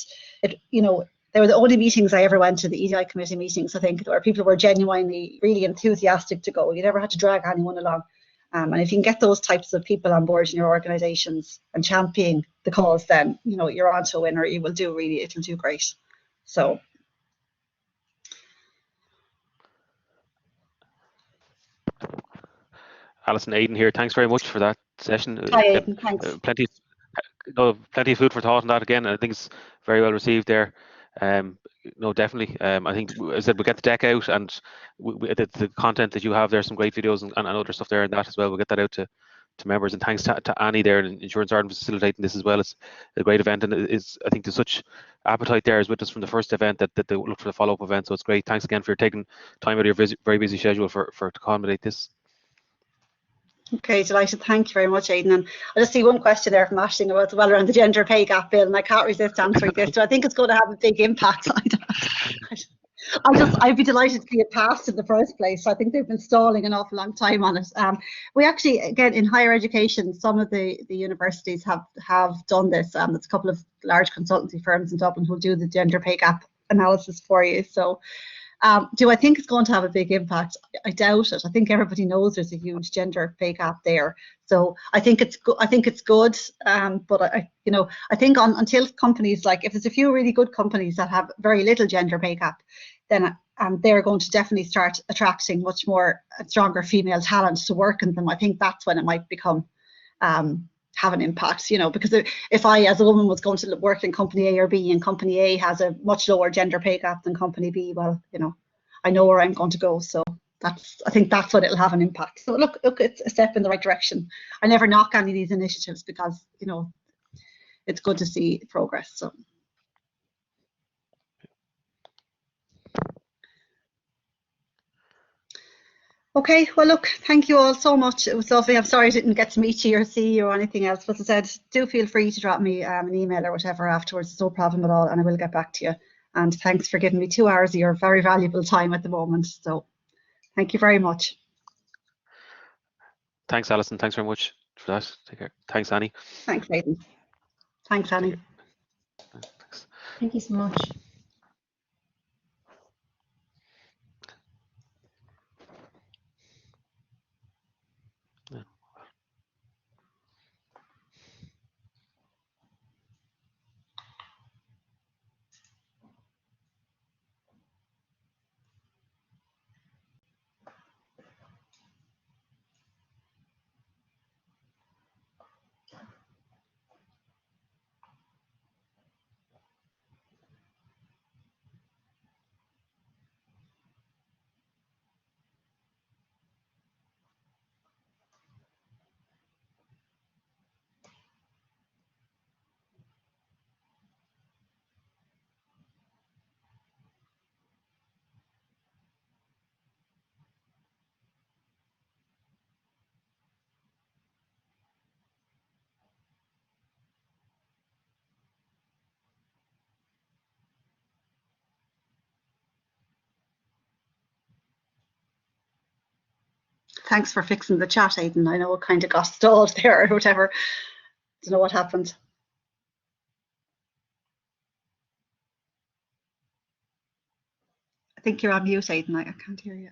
you know, they were the only meetings I ever went to, the EDI committee meetings, I think, where people were genuinely really enthusiastic to go. You never had to drag anyone along. And if you can get those types of people on board in your organisations and championing the cause, then, you know, you're on to a winner. It'll do great. So. Alison, Aidan here. Thanks very much for that session. Hi, Aidan. Thanks. Plenty of food for thought on that again. I think it's very well received there. No, definitely. I think, as I said, we'll get the deck out, and the content that you have there, some great videos and other stuff there in that as well. We'll get that out to members. And thanks to Annie there in Insurance Ireland for facilitating this as well. It's a great event, and I think there's such appetite there as witness from the first event that they look for the follow-up event. So it's great. Thanks again for taking time out of your very busy schedule to accommodate this. Okay, delighted. Thank you very much, Aidan. And I just see one question there from Aisling about around the gender pay gap bill, and I can't resist answering this. Do I think it's going to have a big impact? I'd be delighted to see it passed in the first place. I think they've been stalling an awful long time on it. We actually, again, in higher education, some of the universities have done this. There's a couple of large consultancy firms in Dublin who will do the gender pay gap analysis for you. So do I think it's going to have a big impact? I doubt it. I think everybody knows there's a huge gender pay gap there. So I think it's good. But I think until companies, like if there's a few really good companies that have very little gender pay gap, then they're going to definitely start attracting much more stronger female talent to work in them. I think that's when it might become have an impact, because if I, as a woman, was going to work in company A or B, and company A has a much lower gender pay gap than company B, well, I know where I'm going to go. So I think that's what it'll have an impact. So look, it's a step in the right direction. I never knock any of these initiatives because, it's good to see progress. So. Okay, well, look, thank you all so much. It was lovely. I'm sorry I didn't get to meet you or see you or anything else, but as I said, do feel free to drop me an email or whatever afterwards. It's no problem at all, and I will get back to you. And thanks for giving me 2 hours of your very valuable time at the moment. So thank you very much. Thanks, Alison. Thanks very much for that. Take care. Thanks, Annie. Thanks, Aidan. Thanks, Annie. Thanks. Thank you so much. Thanks for fixing the chat, Aidan. I know it kind of got stalled there or whatever. Don't know what happened. I think you're on mute, Aidan. I can't hear you.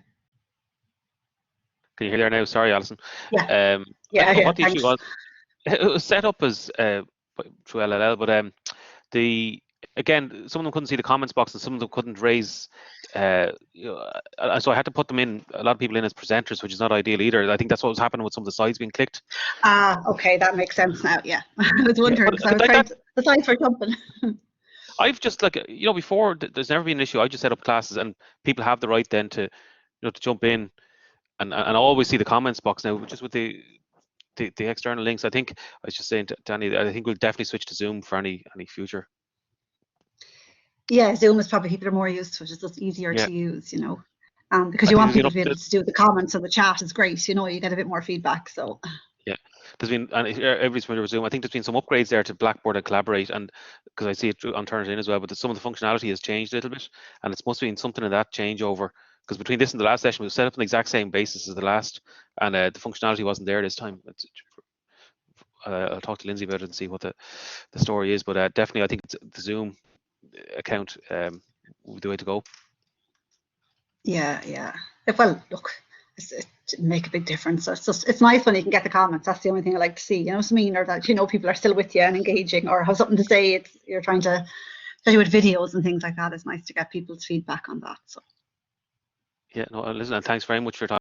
Can you hear there now? Sorry, Alison. Yeah. What the issue was, it was set up as through LLL, but again, some of them couldn't see the comments box, and some of them couldn't raise. So I had to put them in. A lot of people in as presenters, which is not ideal either. I think that's what was happening with some of the slides being clicked. Okay, that makes sense now. Yeah, I was wondering because I was trying the slides were jumping. I've just before there's never been an issue. I just set up classes, and people have the right then to to jump in, and I always see the comments box now, just with the external links. I think I was just saying to Danny, I think we'll definitely switch to Zoom for any future. Yeah, Zoom is probably people are more used to it. It's just easier to use, because you want people to be able to do the comments, and the chat is great. You get a bit more feedback. So yeah, there's been, and everybody's familiar with Zoom. I think there's been some upgrades there to Blackboard and Collaborate, and because I see it on Turnitin as well. But some of the functionality has changed a little bit, and it's must have been something in that changeover. Because between this and the last session, we were set up on the exact same basis as the last, and the functionality wasn't there this time. I'll talk to Lindsay about it and see what the story is. But definitely, I think the Zoom account will be the way to go. Yeah. Well, look, it didn't make a big difference. It's nice when you can get the comments. That's the only thing I like to see. You know what I mean? Or that people are still with you and engaging, or have something to say. You're trying to tell you with videos and things like that. It's nice to get people's feedback on that. So. Yeah, no, listen, and thanks very much for your time.